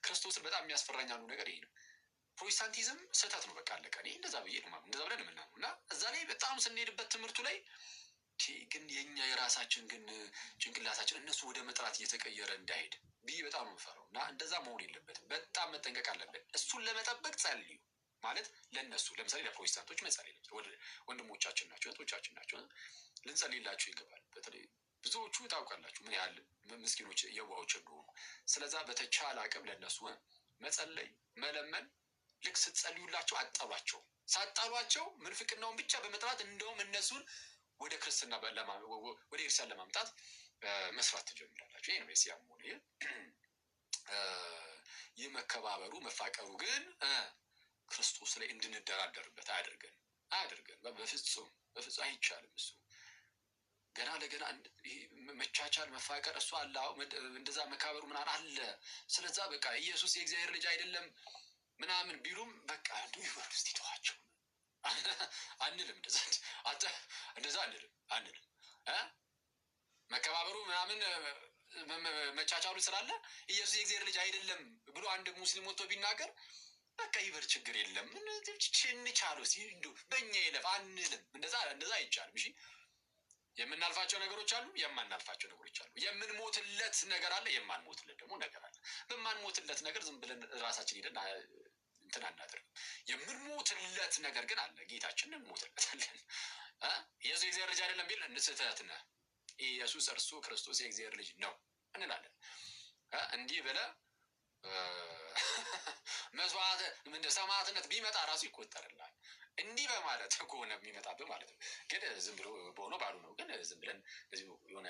ክርስቶስን በጣም የሚያስፈራኝ አንዱ ነገር ይሄ ነው። ፕሮቴስታንቲዝም ስህተት ነው፣ በቃ አለቀ። እኔ እንደዛ ብዬ ነው እንደዛ ብለን የምናምነው እና እዛ ላይ በጣም ስንሄድበት ትምህርቱ ላይ ግን የኛ የራሳችን ግን ጭንቅላታችን እነሱ ወደ መጥራት እየተቀየረ እንዳይሄድ ብዬ በጣም ነው የምፈራው እና እንደዛ መሆን የለበትም። በጣም መጠንቀቅ አለብን። እሱን ለመጠበቅ ጸልዩ ማለት ለእነሱ ለምሳሌ ለፕሮቴስታንቶች መጸለይ ወንድሞቻችን ናቸው፣ እህቶቻችን ናቸው፣ ልንጸልይላቸው ይገባል። በተለይ ብዙዎቹ ታውቃላችሁ ምን ያህል ምስኪኖች የዋሆች እንደሆኑ። ስለዛ በተቻለ አቅም ለእነሱ መጸለይ መለመን። ልክ ስትጸልዩላቸው አጠሏቸው። ሳጠሏቸው ምንፍቅናውን ብቻ በመጥራት እንደውም እነሱን ወደ ክርስትና ወደ ክርስቲያን ለማምጣት መስራት ትጀምራላችሁ። ይሄ ነው የሲያም ሆነ ይህ መከባበሩ መፋቀሩ ግን ክርስቶስ ላይ እንድንደራደርበት አያደርገን በፍጹም አይቻልም። እሱ ገና ለገና መቻቻል መፋቀር እሱ አለ እንደዛ መካበሩ ምናምን አለ። ስለዛ በቃ ኢየሱስ የእግዚአብሔር ልጅ አይደለም ምናምን ቢሉም በቃ እንዲሁ ይወርድ እስቲ ተዋቸው አንልም። እንደዛ አንልም። መከባበሩ ምናምን መቻቻሉ ስላለ ኢየሱስ የእግዚአብሔር ልጅ አይደለም ብሎ አንድ ሙስሊም ወጥቶ ቢናገር በቃ ይበር ችግር የለም እንቻሉ እንዲሁ በእኛ የለፍ አንልም። እንደዛ አይቻልም። እሺ የምናልፋቸው ነገሮች አሉ፣ የማናልፋቸው ነገሮች አሉ። የምንሞትለት ነገር አለ፣ የማንሞትለት ደግሞ ነገር አለ። በማንሞትለት ነገር ዝም ብለን ራሳችን ሄደን እንትን አናደርግም። የምንሞትለት ነገር ግን አለ፣ ጌታችንን እንሞትለታለን። ኢየሱስ የእግዚአብሔር ልጅ አይደለም ቢል ስህተት ነህ፣ ኢየሱስ እርሱ ክርስቶስ የእግዚአብሔር ልጅ ነው እንላለን። እንዲህ ብለህ መስዋዕት ሰማዕትነት ቢመጣ ራሱ ይቆጠርላል። እንዲህ በማለት ከሆነ የሚመጣብህ ማለት ነው። ግን ዝም ብሎ በሆነ ባሉ ነው። ግን ዝም ብለን የሆነ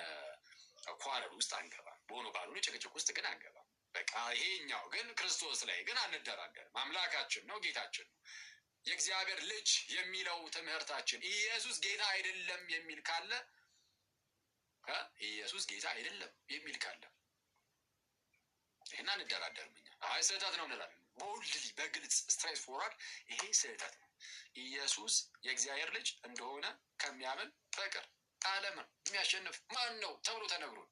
ኳረር ውስጥ አንገባም። በሆነ ባሉ ጭቅጭቅ ውስጥ ግን አንገባም። በቃ ይሄኛው ግን ክርስቶስ ላይ ግን አንደራደርም። አምላካችን ነው፣ ጌታችን ነው፣ የእግዚአብሔር ልጅ የሚለው ትምህርታችን። ኢየሱስ ጌታ አይደለም የሚል ካለ ኢየሱስ ጌታ አይደለም የሚል ካለ ይህን አንደራደርም። እኛ አይ ስህተት ነው እንላለን። ቦልድሊ በግልጽ ስትሬት ፎርዋርድ ይሄ ስህተት ነው። ኢየሱስ የእግዚአብሔር ልጅ እንደሆነ ከሚያምን በቀር ዓለምን የሚያሸንፍ ማን ነው ተብሎ ተነግሮን፣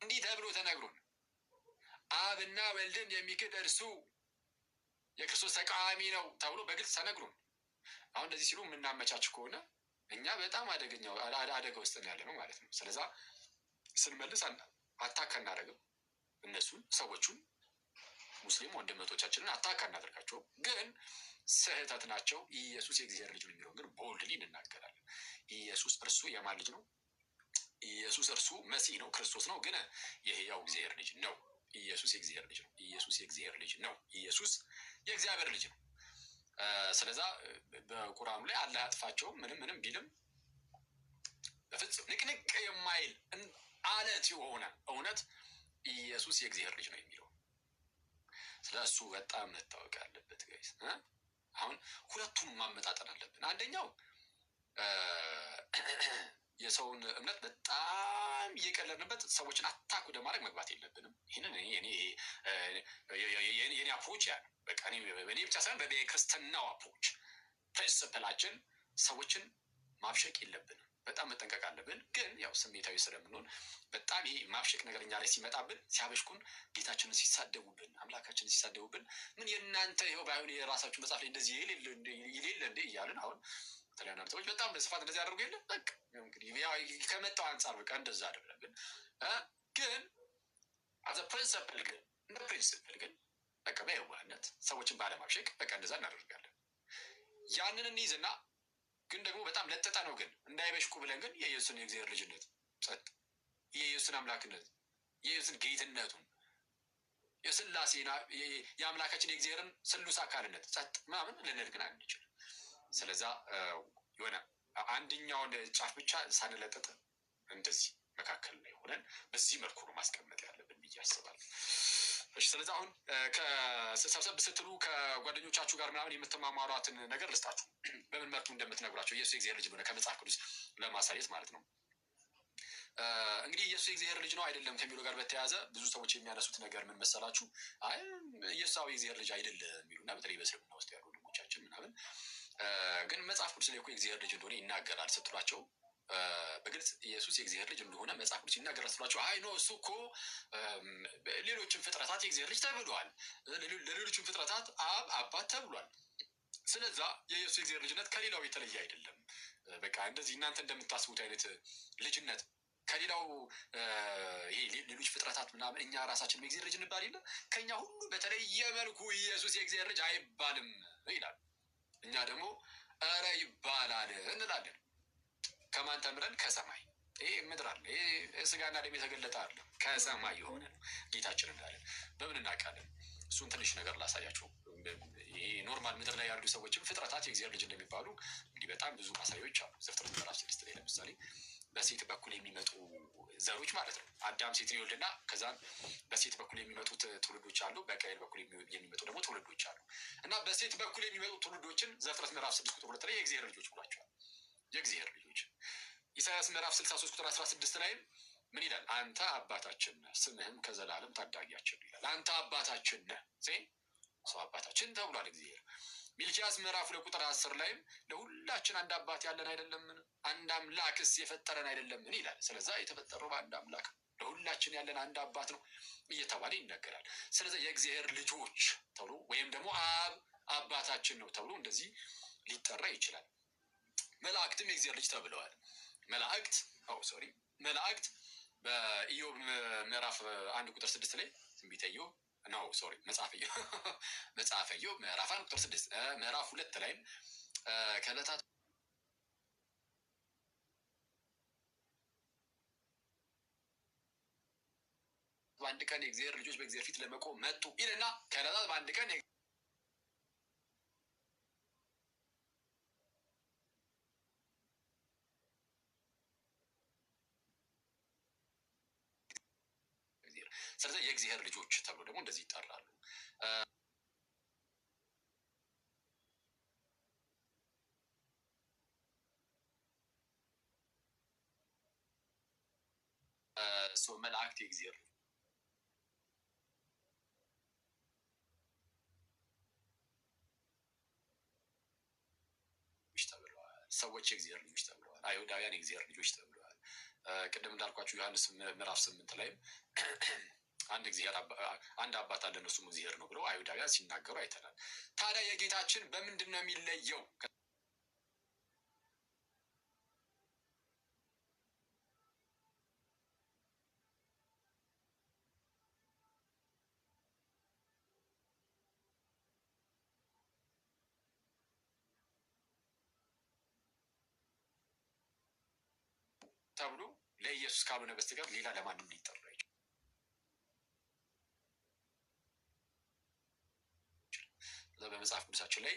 እንዲህ ተብሎ ተነግሮን፣ አብና ወልድን የሚክድ እርሱ የክርስቶስ ተቃዋሚ ነው ተብሎ በግልጽ ተነግሮን፣ አሁን እንደዚህ ሲሉ የምናመቻች ከሆነ እኛ በጣም አደጋ ውስጥ ያለ ነው ማለት ነው። ስለዛ ስንመልስ አታክ አናደርግም። እነሱን ሰዎቹን ሙስሊም ወንድመቶቻችንን አታክ አናደርጋቸውም። ግን ስህተት ናቸው። ኢየሱስ የእግዚአብሔር ልጅ ነው የሚለውን ግን ቦልድሊ እንናገራለን። ኢየሱስ እርሱ የማን ልጅ ነው? ኢየሱስ እርሱ መሲህ ነው፣ ክርስቶስ ነው። ግን የሕያው እግዚአብሔር ልጅ ነው። ኢየሱስ የእግዚአብሔር ልጅ ነው። ኢየሱስ የእግዚአብሔር ልጅ ነው። ኢየሱስ የእግዚአብሔር ልጅ ነው። ስለዛ በቁርአኑ ላይ አላህ ያጥፋቸው ምንም ቢልም በፍጹም ንቅንቅ የማይል አለት የሆነ እውነት ኢየሱስ የእግዚአብሔር ልጅ ነው የሚለው ስለ እሱ በጣም መታወቅ ያለበት ጋይስ። አሁን ሁለቱን ማመጣጠን አለብን። አንደኛው የሰውን እምነት በጣም እየቀለድንበት ሰዎችን አታክ ወደ ማድረግ መግባት የለብንም። ይህንን የኔ አፕሮች ያ ነው። በቃ እኔ ብቻ ሳይሆን በክርስትናው አፕሮች ፕሪንስፕላችን ሰዎችን ማብሸቅ የለብንም። በጣም መጠንቀቅ አለብን። ግን ያው ስሜታዊ ስለምንሆን በጣም ይሄ ማብሸቅ ነገር እኛ ላይ ሲመጣብን ሲያበሽኩን ጌታችንን ሲሳደቡብን አምላካችንን ሲሳደቡብን ምን የእናንተ ይኸው ባይሆን የራሳችሁ መጽሐፍ ላይ እንደዚህ ይሌለ እንዴ እያልን አሁን ተለያዩ ሰዎች በጣም በስፋት እንደዚህ ያደርጉ የለ በቃ እንግዲህ ከመጣው አንጻር በቃ እንደዛ አደረግን። ግን አዘ ፕሪንስፕል ግን እንደ ፕሪንስፕል ግን በቃ በየዋህነት ሰዎችን ባለማብሸቅ በቃ እንደዛ እናደርጋለን። ያንን እንይዝና ግን ደግሞ በጣም ለጠጠ ነው ግን እንዳይበሽቁ ብለን ግን የኢየሱስን የእግዚአብሔር ልጅነት ጸጥ የኢየሱስን አምላክነት የኢየሱስን ጌትነቱን የስላሴና የአምላካችን የእግዚአብሔርን ስሉስ አካልነት ጸጥ ምናምን ልንል ግን አንችልም። ስለዛ የሆነ አንደኛውን ጫፍ ብቻ ሳንለጥጥ እንደዚህ መካከል ላይ ሆነን በዚህ መልኩ ነው ማስቀመጥ ያለብን ብዬ አስባለሁ። ስለዚህ አሁን ከሰብሰብ ስትሉ ከጓደኞቻችሁ ጋር ምናምን የምትማማሯትን ነገር ልስጣችሁ በምን መልኩ እንደምትነግሯቸው ኢየሱስ የእግዚአብሔር ልጅ እንደሆነ ከመጽሐፍ ቅዱስ ለማሳየት ማለት ነው። እንግዲህ ኢየሱስ የእግዚአብሔር ልጅ ነው አይደለም ከሚለው ጋር በተያያዘ ብዙ ሰዎች የሚያነሱት ነገር ምን መሰላችሁ? አይ ኢየሱስ የእግዚአብሔር ልጅ አይደለም የሚሉና በተለይ በእስልምና ውስጥ ያሉ ወንድሞቻችን ምናምን ግን መጽሐፍ ቅዱስ ላይ እኮ የእግዚአብሔር ልጅ እንደሆነ ይናገራል ስትሏቸው በግልጽ ኢየሱስ የእግዚአብሔር ልጅ እንደሆነ መጽሐፍ ቅዱስ ይናገራል ስትሏቸው አይ ኖ እሱ እኮ ሌሎችም ፍጥረታት የእግዚአብሔር ልጅ ተብሏል፣ ለሌሎችም ፍጥረታት አብ አባት ተብሏል። ስለዛ የኢየሱስ የእግዚአብሔር ልጅነት ከሌላው የተለየ አይደለም። በቃ እንደዚህ እናንተ እንደምታስቡት አይነት ልጅነት ከሌላው ይሄ ሌሎች ፍጥረታት ምናምን እኛ ራሳችን የእግዚአብሔር ልጅ እንባል የለ ከኛ ሁሉ በተለየ መልኩ ኢየሱስ የእግዚአብሔር ልጅ አይባልም ይላል። እኛ ደግሞ ኧረ ይባላል እንላለን። ከማን ተምረን? ከሰማይ። ይሄ ምድር አለ፣ ይሄ ስጋና ደም የተገለጠ አለ፣ ከሰማይ የሆነ ነው ጌታችን እንዳለን በምን እናውቃለን? እሱን ትንሽ ነገር ላሳያቸው። ይሄ ኖርማል ምድር ላይ ያሉ ሰዎችም ፍጥረታት የእግዚአብሔር ልጅ እንደሚባሉ እንግዲህ በጣም ብዙ ማሳያዎች አሉ። ዘፍጥረት ምዕራፍ 6 ላይ ለምሳሌ በሴት በኩል የሚመጡ ዘሮች ማለት ነው። አዳም ሴትን ይወልድና ከዛም በሴት በኩል የሚመጡት ትውልዶች አሉ፣ በቃየል በኩል የሚመጡ ደግሞ ትውልዶች አሉ። እና በሴት በኩል የሚመጡ ትውልዶችን ዘፍጥረት ምዕራፍ 6 ቁጥር 2 ላይ የእግዚአብሔር ልጆች ብሏቸዋል። የእግዚአብሔር ልጆች። ኢሳይያስ ምዕራፍ 63 ቁጥር 16 ላይም ምን ይላል? አንተ አባታችን ነህ፣ ስምህም ከዘላለም ታዳጊያችን ይላል። አንተ አባታችን ነህ፣ ሰው አባታችን ተብሏል እግዚአብሔር። ሚልኪያስ ምዕራፍ 2 ቁጥር 10 ላይም ለሁላችን አንድ አባት ያለን አይደለምን? አንድ አምላክስ የፈጠረን አይደለምን ይላል። ስለዛ የተፈጠረው በአንድ አምላክ ለሁላችን ያለን አንድ አባት ነው እየተባለ ይነገራል። ስለዚህ የእግዚአብሔር ልጆች ተብሎ ወይም ደግሞ አብ አባታችን ነው ተብሎ እንደዚህ ሊጠራ ይችላል። መላእክትም የእግዚአብሔር ልጅ ተብለዋል። መላእክት በኢዮብ ምዕራፍ 1 ቁጥር 6 ላይ ትንቢተ ኢዮብ መጽሐፈ ኢዮብ ምዕራፍ 1 ቁጥር 6 ምዕራፍ 2 ላይም ከዕለታት በአንድ ቀን የእግዚአብሔር ልጆች በእግዚአብሔር ፊት ለመቆም መጡ ይልና ከዕለታት በአንድ ቀን ስለዚህ የእግዚአብሔር ልጆች ተብሎ ደግሞ እንደዚህ ይጠራሉ። መላእክት የእግዚአብሔር ልጆች ተብለዋል። ሰዎች የእግዚአብሔር ልጆች ተብለዋል። አይሁዳውያን የእግዚአብሔር ልጆች ተብለዋል። ቅድም እንዳልኳችሁ ዮሐንስ ምዕራፍ 8 ላይ አንድ አባት አለን እሱም እግዚአብሔር ነው ብለው አይሁዳውያን ሲናገሩ አይተናል። ታዲያ የጌታችን በምንድን ነው የሚለየው? ተብሎ ለኢየሱስ ካልሆነ በስተቀር ሌላ ለማንም ሊጠራ ይችላል። በመጽሐፍ ቅዱሳችን ላይ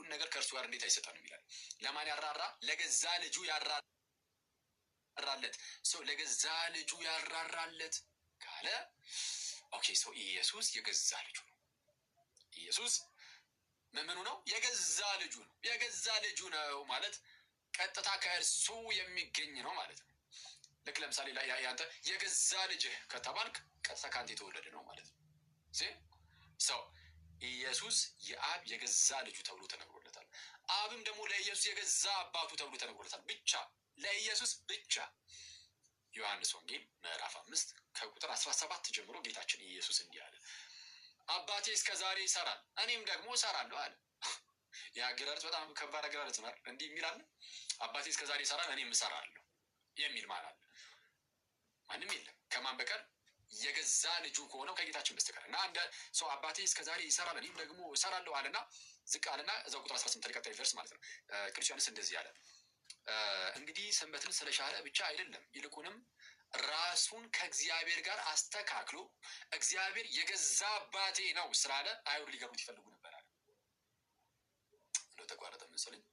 ሁሉን ነገር ከእርሱ ጋር እንዴት አይሰጠንም ይላል። ለማን ያራራ? ለገዛ ልጁ ያራራለት። ሰው ለገዛ ልጁ ያራራለት ካለ ኦኬ፣ ሰው ኢየሱስ የገዛ ልጁ ነው። ኢየሱስ ምኑ ነው? የገዛ ልጁ ነው። የገዛ ልጁ ነው ማለት ቀጥታ ከእርሱ የሚገኝ ነው ማለት ነው። ልክ ለምሳሌ ላይ ያንተ የገዛ ልጅህ ከተባልክ ቀጥታ ከአንተ የተወለደ ነው ማለት ነው። ሰው ኢየሱስ የአብ የገዛ ልጁ ተብሎ ተነግሮለታል። አብም ደግሞ ለኢየሱስ የገዛ አባቱ ተብሎ ተነግሮለታል። ብቻ ለኢየሱስ ብቻ። ዮሐንስ ወንጌል ምዕራፍ 5 ከቁጥር 17 ጀምሮ ጌታችን ኢየሱስ እንዲህ አለ፣ አባቴ እስከ ዛሬ ይሰራል እኔም ደግሞ እሰራለሁ አለ። የአገላለጽ በጣም ከባድ አገላለጽ ነው። እንዲህ የሚል አለ፣ አባቴ እስከ ዛሬ ይሰራል እኔም እሰራለሁ የሚል ማን አለ? ማንም የለም ከማን በቀር? የገዛ ልጁ ከሆነው ከጌታችን በስተቀር። እና አንድ ሰው አባቴ እስከ ዛሬ ይሰራል እኔም ደግሞ እሰራለሁ አለና ዝቅ አለና እዛው ቁጥር 18 ተቀጣይ ቨርስ ማለት ነው። ቅዱስ ዮሐንስ እንደዚህ አለ፣ እንግዲህ ሰንበትን ስለሻረ ብቻ አይደለም ይልቁንም ራሱን ከእግዚአብሔር ጋር አስተካክሎ እግዚአብሔር የገዛ አባቴ ነው ስላለ አይሁድ ሊገሩት ይፈልጉ ነበር አለ። እንደው ተቋረጠ መሰለኝ።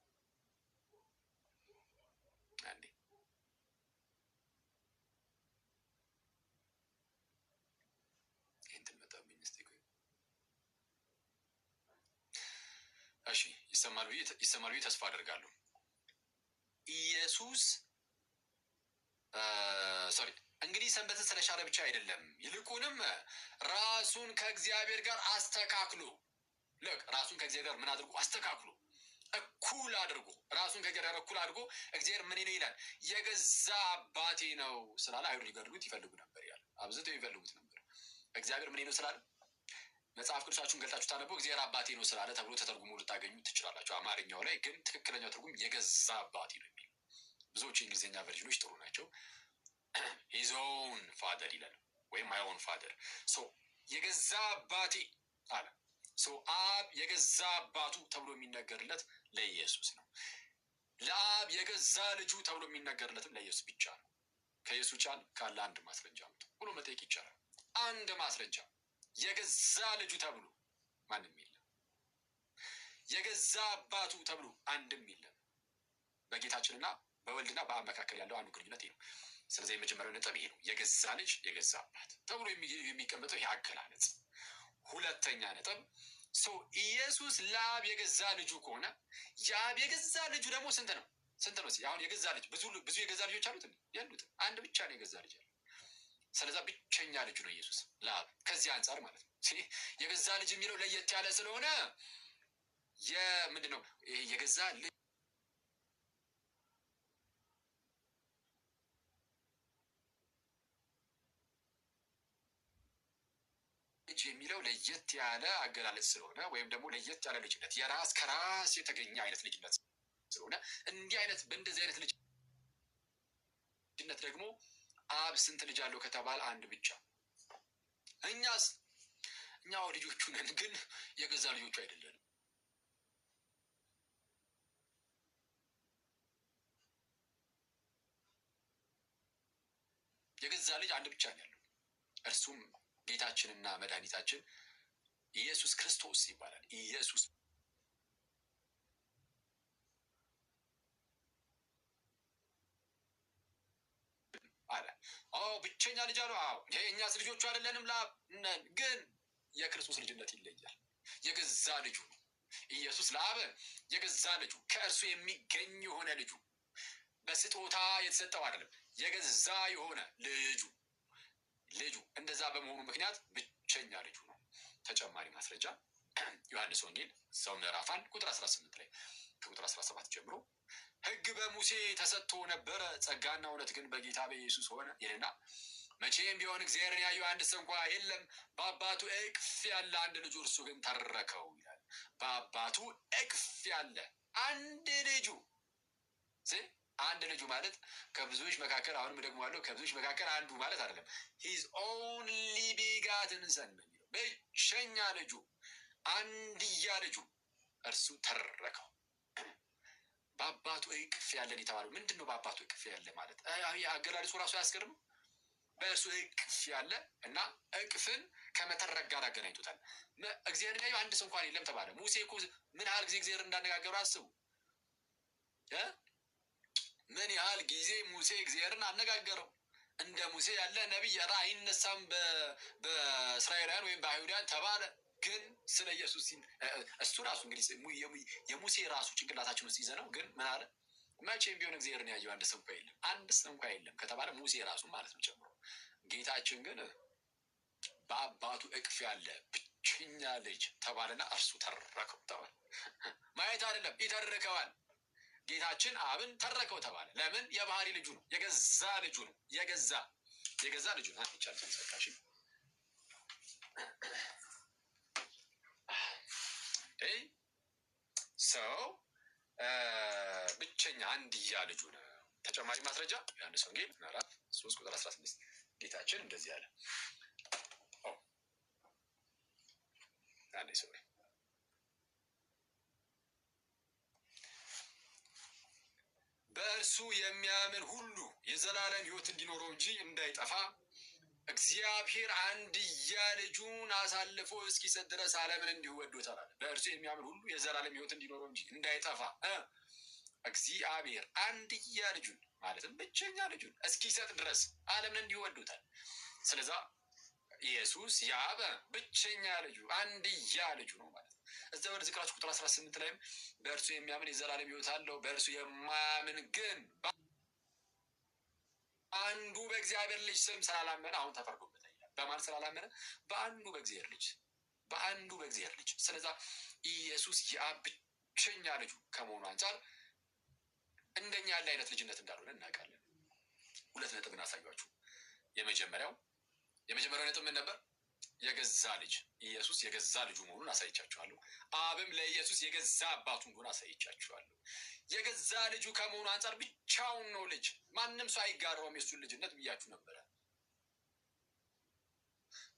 አንዴ እንትን መጣብኝ። እሺ ይሰማል ብዬ ተስፋ አደርጋለሁ። ኢየሱስ እንግዲህ ሰንበትን ስለሻረ ብቻ አይደለም ይልቁንም ራሱን ከእግዚአብሔር ጋር አስተካክሎ፣ ራሱን ከእግዚአብሔር ጋር ምን አድርጎ? አስተካክሎ፣ እኩል አድርጎ፣ ራሱን ከእግዚአብሔር ጋር እኩል አድርጎ እግዚአብሔር ምን ነው ይላል? የገዛ አባቴ ነው ስላለ አይሁድ ሊገድሉት ይፈልጉ ነበር ያለ፣ አብዝተው ይፈልጉት ነበር። እግዚአብሔር ምን ነው ስላለ መጽሐፍ ቅዱሳችሁን ገልጣችሁ ታነቡ እግዚአብሔር አባቴ ነው ስላለ ተብሎ ተተርጉሞ ልታገኙ ትችላላችሁ። አማርኛው ላይ ግን ትክክለኛው ትርጉም የገዛ አባቴ ነው የሚል። ብዙዎቹ የእንግሊዝኛ ቨርዥኖች ጥሩ ናቸው። ሂዝ ኦውን ፋደር ይላል ወይም ማይ ኦውን ፋደር። የገዛ አባቴ አለ። አብ የገዛ አባቱ ተብሎ የሚነገርለት ለኢየሱስ ነው። ለአብ የገዛ ልጁ ተብሎ የሚነገርለትም ለኢየሱስ ብቻ ነው። ከኢየሱስ ውጭ ካለ አንድ ማስረጃ ብሎ መጠየቅ ይቻላል። አንድ ማስረጃ የገዛ ልጁ ተብሎ ማንም የለም። የገዛ አባቱ ተብሎ አንድም የለም። በጌታችንና በወልድና በአብ መካከል ያለው አንዱ ግንኙነት ይሄ ነው። ስለዚህ የመጀመሪያው ነጥብ ይሄ ነው። የገዛ ልጅ የገዛ አባት ተብሎ የሚቀመጠው ይሄ አገላለጽ። ሁለተኛ ነጥብ ኢየሱስ ለአብ የገዛ ልጁ ከሆነ የአብ የገዛ ልጁ ደግሞ ስንት ነው? አሁን የገዛ ልጅ ብዙ የገዛ ልጆች አሉት? ያሉት አንድ ብቻ ነው የገዛ ልጅ ያለው። ስለዛ ብቸኛ ልጁ ነው ኢየሱስ ለአብ። ከዚህ አንጻር ማለት ነው የገዛ ልጅ የሚለው ለየት ያለ ስለሆነ ምንድነው የገዛ ልጅ የሚለው ለየት ያለ አገላለጽ ስለሆነ ወይም ደግሞ ለየት ያለ ልጅነት የራስ ከራስ የተገኘ አይነት ልጅነት ስለሆነ እንዲህ አይነት በእንደዚህ አይነት ልጅነት ደግሞ አብ ስንት ልጅ አለው ከተባለ አንድ ብቻ። እኛው ልጆቹ ነን፣ ግን የገዛ ልጆቹ አይደለንም። የገዛ ልጅ አንድ ብቻ ነው ያለው፣ እርሱም ጌታችንና መድኃኒታችን ኢየሱስ ክርስቶስ ይባላል። ኢየሱስ አለ። ብቸኛ ልጅ አለው። እኛስ ልጆቹ አይደለንም? ግን የክርስቶስ ልጅነት ይለያል። የገዛ ልጁ ነው ኢየሱስ ለአብ የገዛ ልጁ፣ ከእርሱ የሚገኝ የሆነ ልጁ፣ በስጦታ የተሰጠው አይደለም፣ የገዛ የሆነ ልጁ እንደዛ በመሆኑ ምክንያት ብቸኛ ልጁ ነው። ተጨማሪ ማስረጃ ዮሐንስ ወንጌል ሰው ምዕራፍ 1 ቁጥር 18 ላይ ከቁጥር 17 ጀምሮ ሕግ በሙሴ ተሰጥቶ ነበረ፣ ጸጋና እውነት ግን በጌታ በኢየሱስ ሆነ ይልና መቼም ቢሆን እግዚአብሔርን ያየው አንድ እንኳ የለም፣ በአባቱ እቅፍ ያለ አንድ ልጁ እርሱ ግን ተረከው ይላል። በአባቱ እቅፍ ያለ አንድ ልጁ ማለት ከብዙዎች መካከል አሁንም ደግሞ አለው ከብዙዎች መካከል አንዱ ማለት አይደለም። ሂዝ ኦንሊ ቢጋትን ሰን ነው የሚለው። ብቸኛ ልጁ አንድያ ልጁ እርሱ ተረከው። በአባቱ እቅፍ ያለን የተባለው ምንድን ነው? በአባቱ እቅፍ ያለ ማለት አገላለጹ ራሱ አያስገርምም? በእርሱ እቅፍ ያለ እና እቅፍን ከመተረክ ጋር አገናኝቶታል። እግዚአብሔር ያዩ አንድ ሰው እንኳን የለም ተባለ። ሙሴ እኮ ምን ያህል ጊዜ እግዚአብሔር እንዳነጋገሩ አስቡ። ምን ያህል ጊዜ ሙሴ እግዚአብሔርን አነጋገረው። እንደ ሙሴ ያለ ነቢይ አይነሳም በእስራኤላውያን ወይም በአይሁዳውያን ተባለ። ግን ስለ ኢየሱስ እሱ ራሱ እንግዲህ የሙሴ ራሱ ጭንቅላታችን ውስጥ ይዘነው ግን ምን አለ? መቼም ቢሆን እግዚአብሔርን ያየው አንድ ሰው እንኳ የለም፣ አንድ ሰው እንኳ የለም ከተባለ ሙሴ ራሱ ማለት ነው ጨምሮ። ጌታችን ግን በአባቱ እቅፍ ያለ ብቸኛ ልጅ ተባለና እርሱ ተረከው ተባለ። ማየት አይደለም ይተርከዋል። ጌታችን አብን ተረከው ተባለ። ለምን? የባህሪ ልጁ ነው፣ የገዛ ልጁ ነው፣ የገዛ ልጁ ነው። ይቻል ተንሰካሽ ሰው ብቸኛ አንድያ ልጁ ነው። ተጨማሪ ማስረጃ ዮሐንስ ወንጌል ምዕራፍ 3 ቁጥር 16 ጌታችን እንደዚህ አለ። አንዴ ሰው በእርሱ የሚያምን ሁሉ የዘላለም ሕይወት እንዲኖረው እንጂ እንዳይጠፋ እግዚአብሔር አንድያ ልጁን አሳልፎ እስኪሰጥ ድረስ ዓለምን እንዲሁ ወዶታል አለ። በእርሱ የሚያምን ሁሉ የዘላለም ሕይወት እንዲኖረው እንጂ እንዳይጠፋ እግዚአብሔር አንድያ ልጁን ማለትም ብቸኛ ልጁን እስኪሰጥ ድረስ ዓለምን እንዲሁ ወዶታል። ስለዛ ኢየሱስ የአብ ብቸኛ ልጁ አንድያ ልጁ ነው ማለት ነው። እዛ ወደ ዝክራችሁ ቁጥር 18 ላይም በእርሱ የሚያምን የዘላለም ሕይወት አለው፣ በእርሱ የማያምን ግን አንዱ በእግዚአብሔር ልጅ ስም ስላላመነ አሁን ተፈርዶበታል። በማን ስላላመነ? በአንዱ በእግዚአብሔር ልጅ። ስለዛ ኢየሱስ የአብ ብቸኛ ልጁ ከመሆኑ አንጻር እንደኛ ያለ አይነት ልጅነት እንዳልሆነ እናውቃለን። ሁለት ነጥብ እናሳያችሁ። የመጀመሪያው ነጥብ ምን ነበር? የገዛ ልጅ ኢየሱስ የገዛ ልጁ መሆኑን አሳይቻችኋለሁ። አብም ለኢየሱስ የገዛ አባቱ እንደሆነ አሳይቻችኋለሁ። የገዛ ልጁ ከመሆኑ አንጻር ብቻውን ነው ልጅ፣ ማንም ሰው አይጋራውም የሱን ልጅነት ብያችሁ ነበረ።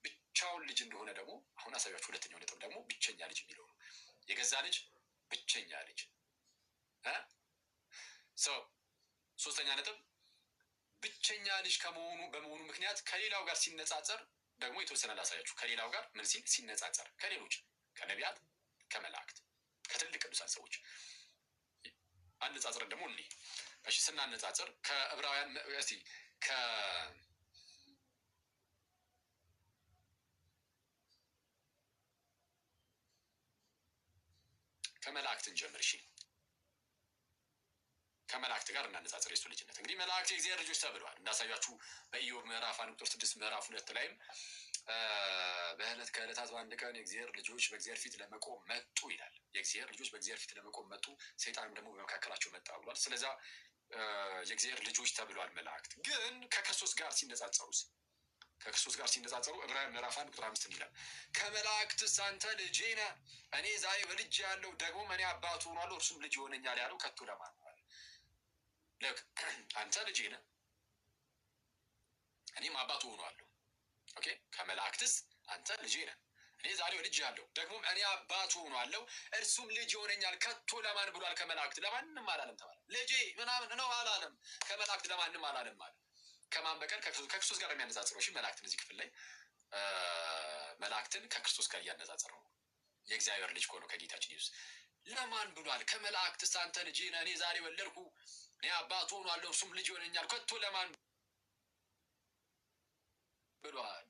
ብቻውን ልጅ እንደሆነ ደግሞ አሁን አሳያችሁ። ሁለተኛው ነጥብ ደግሞ ብቸኛ ልጅ የሚለው ነው። የገዛ ልጅ፣ ብቸኛ ልጅ። ሶስተኛ ነጥብ ብቸኛ ልጅ በመሆኑ ምክንያት ከሌላው ጋር ሲነጻጸር ደግሞ የተወሰነ ላሳያችሁ። ከሌላው ጋር ምን ሲነጻጸር? ከሌሎች ከነቢያት፣ ከመላእክት፣ ከትልቅ ቅዱሳን ሰዎች አነጻጽረን ደግሞ እሺ ስናነጻጽር ከዕብራውያን እስቲ ከመላእክት እንጀምር። እሺ ከመላእክት ጋር እናነጻጽር የሱ ልጅነት። እንግዲህ መላእክት የእግዚአብሔር ልጆች ተብለዋል። እንዳሳያችሁ በኢዮብ ምዕራፍ 1 ቁጥር 6 ምዕራፍ 2 ላይም በዕለት ከዕለታት በአንድ ቀን የእግዚአብሔር ልጆች በእግዚአብሔር ፊት ለመቆም መጡ ይላል። የእግዚአብሔር ልጆች በእግዚአብሔር ፊት ለመቆም መጡ፣ ሰይጣንም ደግሞ በመካከላቸው መጣ ብሏል። ስለዛ የእግዚአብሔር ልጆች ተብለዋል መላእክት። ግን ከክርስቶስ ጋር ሲነጻጸሩ ዕብራውያን ምዕራፍ 1 ቁጥር 5 ይላል ከመላእክትስ አንተ ልጄ ነህ፣ እኔ ዛሬ ወልጄ ያለው ደግሞ እኔ አባቱ ሆናለሁ እርሱም ልጅ ይሆነኛል ያለው ከቶ ለማን ነው? ልክ አንተ ልጄ ነህ እኔም አባቱ ሆናለሁ። ኦኬ ከመላእክትስ አንተ ልጄ ነህ፣ እኔ ዛሬ ወልጄ ያለው ደግሞ እኔ አባቱ ሆናለሁ እርሱም ልጅ ይሆነኛል ከቶ ለማን ብሏል? ከመላእክት ለማንም አላለም ተባለ። ልጄ ምናምን ነው አላለም። ከመላእክት ለማንም አላለም ማለት ከማን በቀር? ከክርስቶስ ጋር የሚያነጻጽረው። እሺ መላእክትን እዚህ ክፍል ላይ መላእክትን ከክርስቶስ ጋር እያነጻጸረው ነው። የእግዚአብሔር ልጅ ከሆነው ከጌታችን ኢየሱስ ለማን ብሏል? ከመላእክትስ አንተ ልጄ ነህ፣ እኔ ዛሬ ወለድኩ እኔ አባቱ ሆናለሁ እርሱም ልጅ ይሆነኛል ከቶ ለማን ብሏል?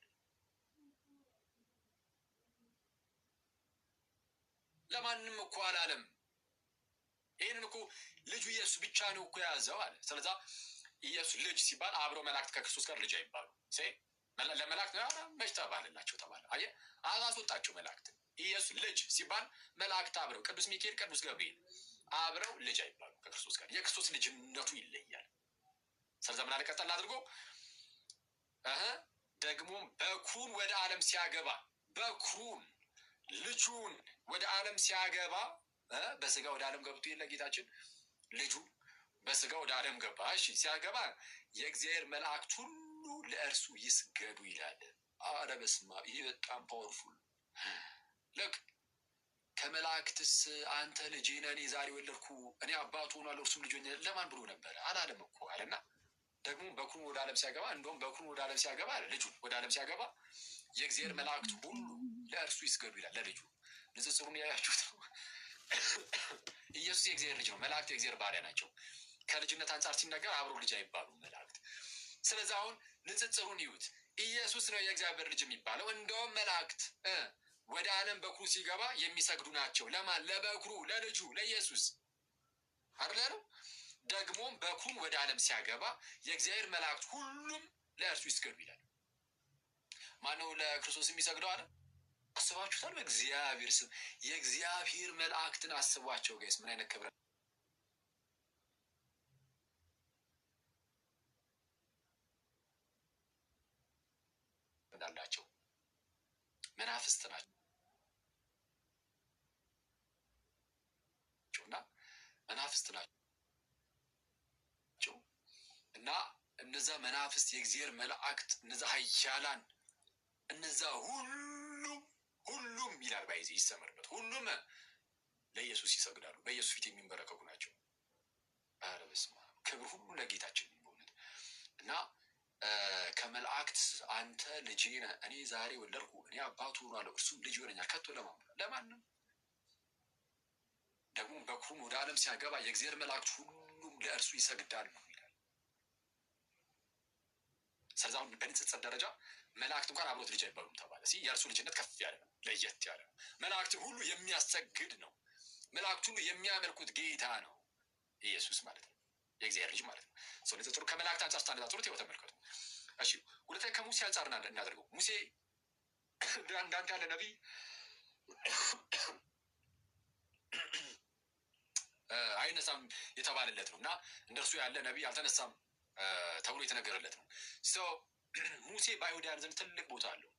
ለማንም እኮ አላለም። ይህንን እኮ ልጁ ኢየሱስ ብቻ ነው እኮ የያዘው አለ። ስለዛ ኢየሱስ ልጅ ሲባል አብረው መላእክት ከክርስቶስ ጋር ልጅ አይባሉ። ለመላእክት መች ተባለላቸው ተባለ። አየህ አላስወጣቸው መላእክት። ኢየሱስ ልጅ ሲባል መላእክት አብረው ቅዱስ ሚካኤል፣ ቅዱስ ገብርኤል አብረው ልጅ አይባሉ ከክርስቶስ ጋር። የክርስቶስ ልጅነቱ ይለያል። ስለዛ ምን አለ ቀጠል አድርጎ ደግሞ በኩሩን ወደ ዓለም ሲያገባ በኩሩን ልጁን ወደ ዓለም ሲያገባ በስጋ ወደ ዓለም ገብቶ የለ ጌታችን ልጁ በስጋ ወደ ዓለም ገባ። እሺ ሲያገባ የእግዚአብሔር መላእክት ሁሉ ለእርሱ ይስገዱ ይላል። አረ በስመ አብ! ይሄ በጣም ፓወርፉል። ልክ ከመላእክትስ አንተ ልጄ ነህ እኔ ዛሬ ወለድኩ እኔ አባቱ ሆናለሁ እርሱም ልጅ ሆኛል ለማን ብሎ ነበረ? አላለም እኮ አለና ደግሞ በኩሩ ወደ ዓለም ሲያገባ ልጁ ወደ ዓለም ሲያገባ የእግዚአብሔር መላእክት ሁሉ ለእርሱ ይስገዱ ይላል። ለልጁ ንጽጽሩን ያያችሁት ነው። ኢየሱስ የእግዚአብሔር ልጅ ነው። መላእክት የእግዚአብሔር ባሪያ ናቸው። ከልጅነት አንጻር ሲነገር አብሮ ልጅ አይባሉም መላእክት። ስለዚህ አሁን ንጽጽሩን ይዩት። ኢየሱስ ነው የእግዚአብሔር ልጅ የሚባለው። እንደውም መላእክት ወደ ዓለም በኩሩ ሲገባ የሚሰግዱ ናቸው። ለማን? ለበኩሩ፣ ለልጁ ለኢየሱስ አይደል ያለው? ደግሞም በኩሩን ወደ ዓለም ሲያገባ የእግዚአብሔር መላእክት ሁሉም ለእርሱ ይስገዱ ይላል። ማነው ለክርስቶስ የሚሰግደው አለ? አስባችሁታል? በእግዚአብሔር ስም የእግዚአብሔር መላእክትን አስቧቸው ጋይስ። ምን አይነት ክብረ እንዳላቸው መናፍስት ናቸው እና መናፍስት ናቸው እና እነዛ መናፍስት የእግዚአብሔር መላእክት እነዛ ኃያላን እነዛ ሁሉም ይላል ባይዜ ይሰመርበት ሁሉም ለኢየሱስ ይሰግዳሉ። በኢየሱስ ፊት የሚንበረከኩ ናቸው። ኧረ በስመ አብ ክብር ሁሉ ለጌታችን ይሁን እና ከመላእክት አንተ ልጄ ነህ እኔ ዛሬ ወለድኩ እኔ አባቱ ሆናለሁ እርሱም ልጅ ይሆነኛል ከቶ ለማንም ደግሞ በኩሩን ወደ ዓለም ሲያገባ የእግዚአብሔር መላእክት ሁሉም ለእርሱ ይሰግዳሉ ይላል። ስለዚህ አሁን በንጽጽር ደረጃ መላእክት እንኳን አብሮት ልጅ አይባሉም ተባለ። የእርሱ ልጅነት ከፍ ያለ ነው፣ ለየት ያለ ነው። መላእክት ሁሉ የሚያሰግድ ነው። መላእክት ሁሉ የሚያመልኩት ጌታ ነው ኢየሱስ ማለት ነው፣ የእግዚአብሔር ልጅ ማለት ነው። ሰው ንጽጽሩ ከመላእክት አንጻር ስታነጻጽሩት ይኸው ተመልከቱ። እሺ ሁለተኛ ከሙሴ አንጻር እናደርገው። ሙሴ እንዳንተ ያለ ነቢይ አይነሳም የተባለለት ነው እና እንደርሱ ያለ ነቢይ አልተነሳም ተብሎ የተነገረለት ነው። ሙሴ በአይሁዳውያን ዘንድ ትልቅ ቦታ አለው።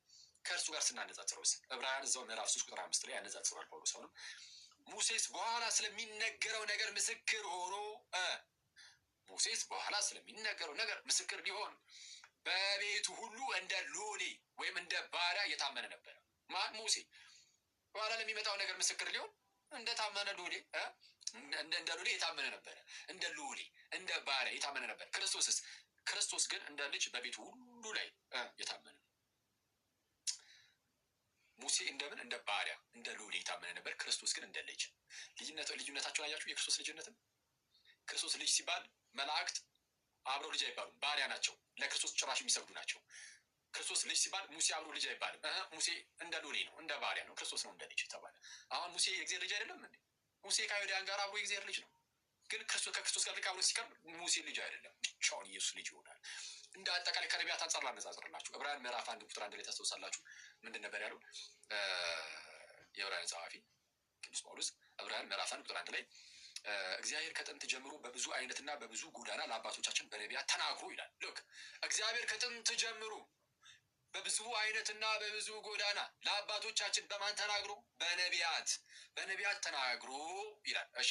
ከእርሱ ጋር ስናነጻጽረውስ ዕብራውያን እዛው ምዕራፍ 3 ቁጥር 5 ላይ ያነጻጽራል ጳውሎስ። አሁንም ሙሴስ በኋላ ስለሚነገረው ነገር ምስክር ሊሆን በቤቱ ሁሉ እንደ ሎሌ ወይም እንደ ባሪያ የታመነ ነበረ። ማን? ሙሴ በኋላ ለሚመጣው ነገር ምስክር ሊሆን እንደ ታመነ ሎሌ እንደ ሎሌ የታመነ ነበረ። እንደ ሎሌ እንደ ባሪያ የታመነ ነበር። ክርስቶስ ግን እንደ ልጅ በቤቱ ሁሉ ላይ የታመነ ነው። ሙሴ እንደምን? እንደ ባሪያ እንደ ሎሌ የታመነ ነበር። ክርስቶስ ግን እንደ ልጅ። ልዩነታቸውን አያችሁ? የክርስቶስ ልጅነትም ክርስቶስ ልጅ ሲባል መላእክት አብረው ልጅ አይባሉም፣ ባሪያ ናቸው። ለክርስቶስ ጭራሽ የሚሰግዱ ናቸው። ክርስቶስ ልጅ ሲባል ሙሴ አብሮ ልጅ አይባልም። ሙሴ እንደ ሎሌ ነው፣ እንደ ባሪያ ነው። ክርስቶስ ነው እንደ ልጅ ተባለ። አሁን ሙሴ የእግዚአብሔር ልጅ አይደለም እንዴ? ሙሴ ከአይሁዳውያን ጋር አብሮ የእግዚአብሔር ልጅ ነው። ግን ከክርስቶስ ጋር ልክ አብሮ ሲቀርብ ሙሴ ልጅ አይደለም፣ ብቻውን ኢየሱስ ልጅ ይሆናል። እንደ አጠቃላይ ከነቢያት አንጻር ላነጻጽርላችሁ። ዕብራውያን ምዕራፍ 1 ቁጥር 1 ላይ ታስታውሳላችሁ። ምንድን ነበር ያለው የዕብራውያን ጸሐፊ ቅዱስ ጳውሎስ? ዕብራውያን ምዕራፍ 1 ቁጥር 1 ላይ እግዚአብሔር ከጥንት ጀምሮ በብዙ አይነትና በብዙ ጎዳና ለአባቶቻችን በነቢያት ተናግሮ ይላል። ልክ እግዚአብሔር ከጥንት ጀምሮ በብዙ አይነትና በብዙ ጎዳና ለአባቶቻችን በማን ተናግሮ? በነቢያት ተናግሮ ይላል። እሺ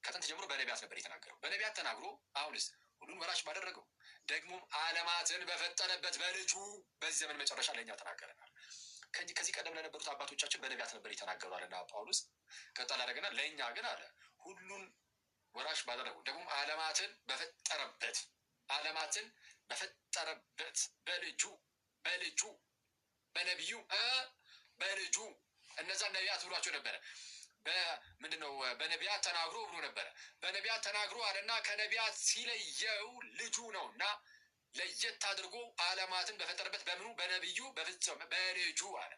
ከጥንት ጀምሮ በነቢያት ነበር የተናገረው። በነቢያት ተናግሮ አሁንስ ሁሉን ወራሽ ባደረገው ደግሞም ዓለማትን በፈጠረበት በልጁ በዚህ ዘመን መጨረሻ ለእኛ ተናገረናል። ከዚህ ቀደም ለነበሩት አባቶቻችን በነቢያት ነበር የተናገሩ አለና ጳውሎስ ቀጠል አደረገና ለእኛ ግን አለ ሁሉን ወራሽ ባደረገው ደግሞም ዓለማትን በፈጠረበት በልጁ በነቢዩ በልጁ እነዛን ነቢያት ብሏቸው ነበረ። ምንድነው? በነቢያት ተናግሮ ብሎ ነበረ። በነቢያት ተናግሮ አለና ከነቢያት ሲለየው ልጁ ነው እና ለየት አድርጎ ዓለማትን በፈጠረበት በምኑ? በነቢዩ በፍጹም በልጁ አለ።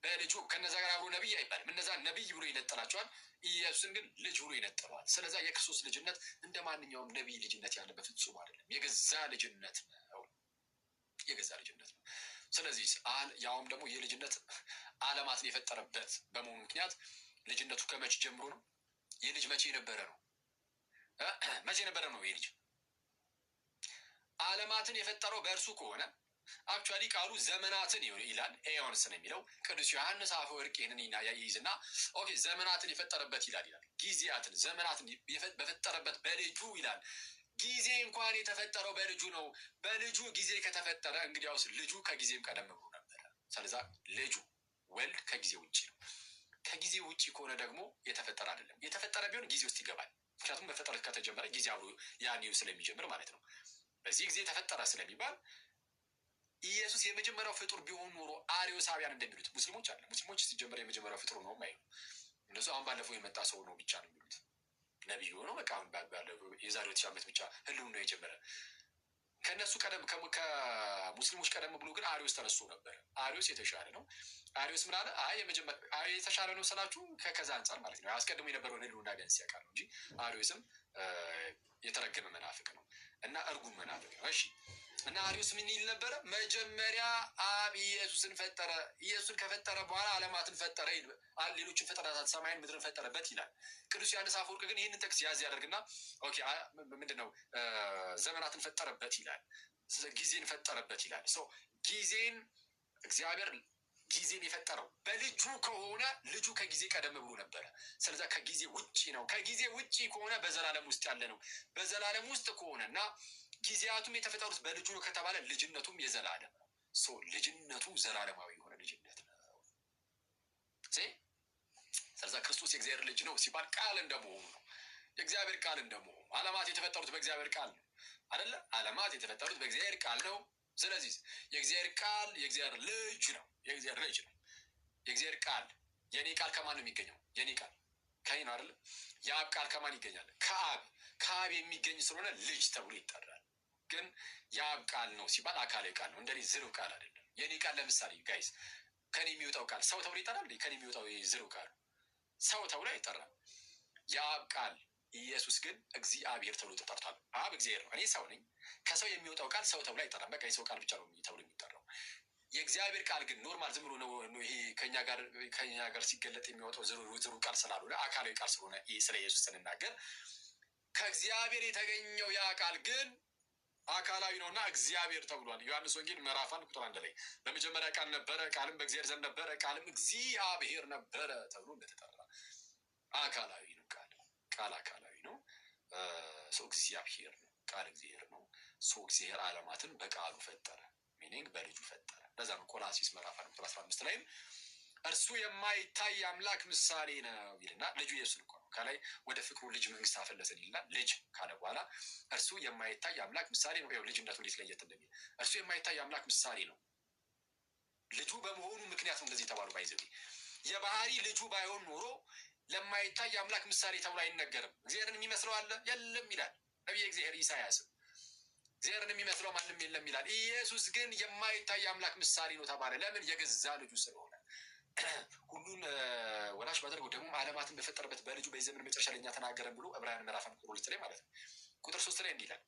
በልጁ ከነዛ ጋር አብሮ ነቢይ አይባልም። እነዛ ነቢይ ብሎ ይነጠላቸዋል። ኢየሱስን ግን ልጅ ብሎ ይነጠለዋል። ስለዛ የክርስቶስ ልጅነት እንደ ማንኛውም ነቢይ ልጅነት ያለ በፍጹም አይደለም። የገዛ ልጅነት ነው። ስለዚህ ያውም ደግሞ የልጅነት ዓለማትን የፈጠረበት በመሆኑ ምክንያት ልጅነቱ ከመቼ ጀምሮ ነው? የልጅ መቼ ነበረ ነው? የልጅ ዓለማትን የፈጠረው በእርሱ ከሆነ አክቹዋሊ ቃሉ ዘመናትን ይላል። ኤዮንስ ነው የሚለው ቅዱስ ዮሐንስ አፈወርቅ ይህንን ይይዝና ኦኬ ዘመናትን የፈጠረበት ይላል። ጊዜያትን ዘመናትን በፈጠረበት በልጁ ይላል። ጊዜ እንኳን የተፈጠረው በልጁ ነው። በልጁ ጊዜ ከተፈጠረ እንግዲያውስ ልጁ ከጊዜም ቀደም ብሎ ነበረ። ስለዛ ልጁ ወልድ ከጊዜ ውጭ ነው። ከጊዜ ውጭ ከሆነ ደግሞ የተፈጠረ አይደለም። የተፈጠረ ቢሆን ጊዜ ውስጥ ይገባል። ምክንያቱም መፈጠር ከተጀመረ ጊዜ አብሮ ያኔው ስለሚጀምር ማለት ነው። በዚህ ጊዜ ተፈጠረ ስለሚባል ኢየሱስ የመጀመሪያው ፍጡር ቢሆን ኖሮ አርዮሳውያን እንደሚሉት ሙስሊሞች አለ ሙስሊሞች ሲጀመር የመጀመሪያው ፍጡር ነው ማይሉ እነሱ አሁን ባለፈው የመጣ ሰው ነው ብቻ ነው የሚሉት ነብዩ ነው በቃ አሁን ባለፈው የዛሬው 2000 ዓመት ብቻ ህልውና ነው የጀመረ ከነሱ ቀደም ከሙስሊሞች ቀደም ብሎ ግን አርዮስ ተነስቶ ነበር አርዮስ የተሻለ ነው አርዮስ ምን አለ አይ የመጀመሪያ የተሻለ ነው ስላችሁ ከዛ አንፃር ማለት ነው አስቀድሞ የነበረው ህልውና ቢያንስ ያውቃል እንጂ አርዮስም የተረገመ መናፍቅ ነው እና እርጉም መናፍቅ ነው እሺ እና አርዮስ ምን ይል ነበረ መጀመሪያ አብ ኢየሱስን ፈጠረ ኢየሱስን ከፈጠረ በኋላ ዓለማትን ፈጠረ ሌሎችን ፍጥረታት ሰማይን ምድርን ፈጠረበት ይላል ቅዱስ ዮሐንስ አፈወርቅ ግን ይህንን ጥቅስ ያዝ ያደርግና ኦኬ ምንድነው ዘመናትን ፈጠረበት ይላል ጊዜን ፈጠረበት ይላል ሶ ጊዜን እግዚአብሔር ጊዜን የፈጠረው በልጁ ከሆነ ልጁ ከጊዜ ቀደም ብሎ ነበረ ስለዚህ ከጊዜ ውጪ ነው ከጊዜ ውጪ ከሆነ በዘላለም ውስጥ ያለ ነው በዘላለም ውስጥ ከሆነና ጊዜያቱም የተፈጠሩት በልጁ ነው ከተባለ ልጅነቱም የዘላለም ነው ሶ ልጅነቱ ዘላለማዊ የሆነ ልጅነት ነው ስለዚህ ክርስቶስ የእግዚአብሔር ልጅ ነው ሲባል ቃል እንደመሆኑ ነው የእግዚአብሔር ቃል እንደመሆኑ ዓለማት የተፈጠሩት በእግዚአብሔር ቃል ነው አይደለ ዓለማት የተፈጠሩት በእግዚአብሔር ቃል ነው ስለዚህ የእግዚአብሔር ቃል የእግዚአብሔር ልጅ ነው የእግዚአብሔር ልጅ ነው የእግዚአብሔር ቃል የኔ ቃል ከማን ነው የሚገኘው የኔ ቃል ከኔ ነው አይደለ የአብ ቃል ከማን ይገኛል ከአብ የሚገኝ ስለሆነ ልጅ ተብሎ ይጠራል ግን የአብ ቃል ነው ሲባል አካላዊ ቃል ነው እንደኔ ዝርው ቃል አይደለም የኔ ቃል ለምሳሌ ጋይስ ከኔ የሚወጣው ቃል ሰው ተብሎ ይጠራል ከኔ የሚወጣው ዝርው ቃል ሰው ተብሎ አይጠራም የአብ ቃል ኢየሱስ ግን እግዚአብሔር ተብሎ ተጠርቷል አብ እግዚአብሔር ነው እኔ ሰው ነኝ ከሰው የሚወጣው ቃል ሰው ተብሎ አይጠራም በቃ የሰው ቃል ብቻ ነው ተብሎ የሚጠራው የእግዚአብሔር ቃል ግን ኖርማል ዝም ብሎ ነው ይሄ ከኛ ጋር ሲገለጥ የሚወጣው ዝሩ ቃል ስላልሆነ አካላዊ ቃል ስለሆነ ስለ ኢየሱስ ስንናገር ከእግዚአብሔር የተገኘው ያ ቃል ግን አካላዊ ነውና እግዚአብሔር ተብሏል ዮሐንስ ወንጌል ምዕራፍ 1 ቁጥር 1 ላይ በመጀመሪያ ቃል ነበረ ቃልም በእግዚአብሔር ዘንድ ነበረ ቃልም እግዚአብሔር ነበረ ተብሎ እንደተጠራ አካላዊ ነው ቃል አካላዊ ነው ሰው እግዚአብሔር ነው ቃል እግዚአብሔር ነው ሰው እግዚአብሔር ዓለማትን በቃሉ ፈጠረ ሚኒንግ በልጁ ፈጠረ ለዛ ነው ቆላስይስ ምዕራፍ 1 ቁጥር 15 ላይ እርሱ የማይታይ አምላክ ምሳሌ ነው ይልና ልጁ ኢየሱስ ነው ከላይ ወደ ፍቅሩ ልጅ መንግስት አፈለሰን ይላል ልጅ ካለ በኋላ እርሱ የማይታይ አምላክ ምሳሌ ነው ይኸው ልጅነቱ እንዴት ለየት እንደሚል እርሱ የማይታይ አምላክ ምሳሌ ነው ልጁ በመሆኑ ምክንያት ነው እንደዚህ ተባሉ ባይዘው የባህሪ ልጁ ባይሆን ኖሮ ለማይታይ አምላክ ምሳሌ ተብሎ አይነገርም እግዚአብሔርን የሚመስለው አለ የለም ይላል ነብዩ እግዚአብሔር ኢሳይያስ እግዚአብሔርን የሚመስለው ማንም የለም ይላል ኢየሱስ ግን የማይታይ አምላክ ምሳሌ ነው ተባለ ለምን የገዛ ልጁ ስለሆነ ሁሉን ወላሽ ባደረገው ደግሞ ዓለማትን በፈጠረበት በልጁ በዘመን መጨረሻ ለኛ ተናገረን ብሎ ዕብራውያን ምዕራፍ 1 ቁጥር 2 ላይ ማለት ነው ቁጥር 3 ላይ እንዲህ ይላል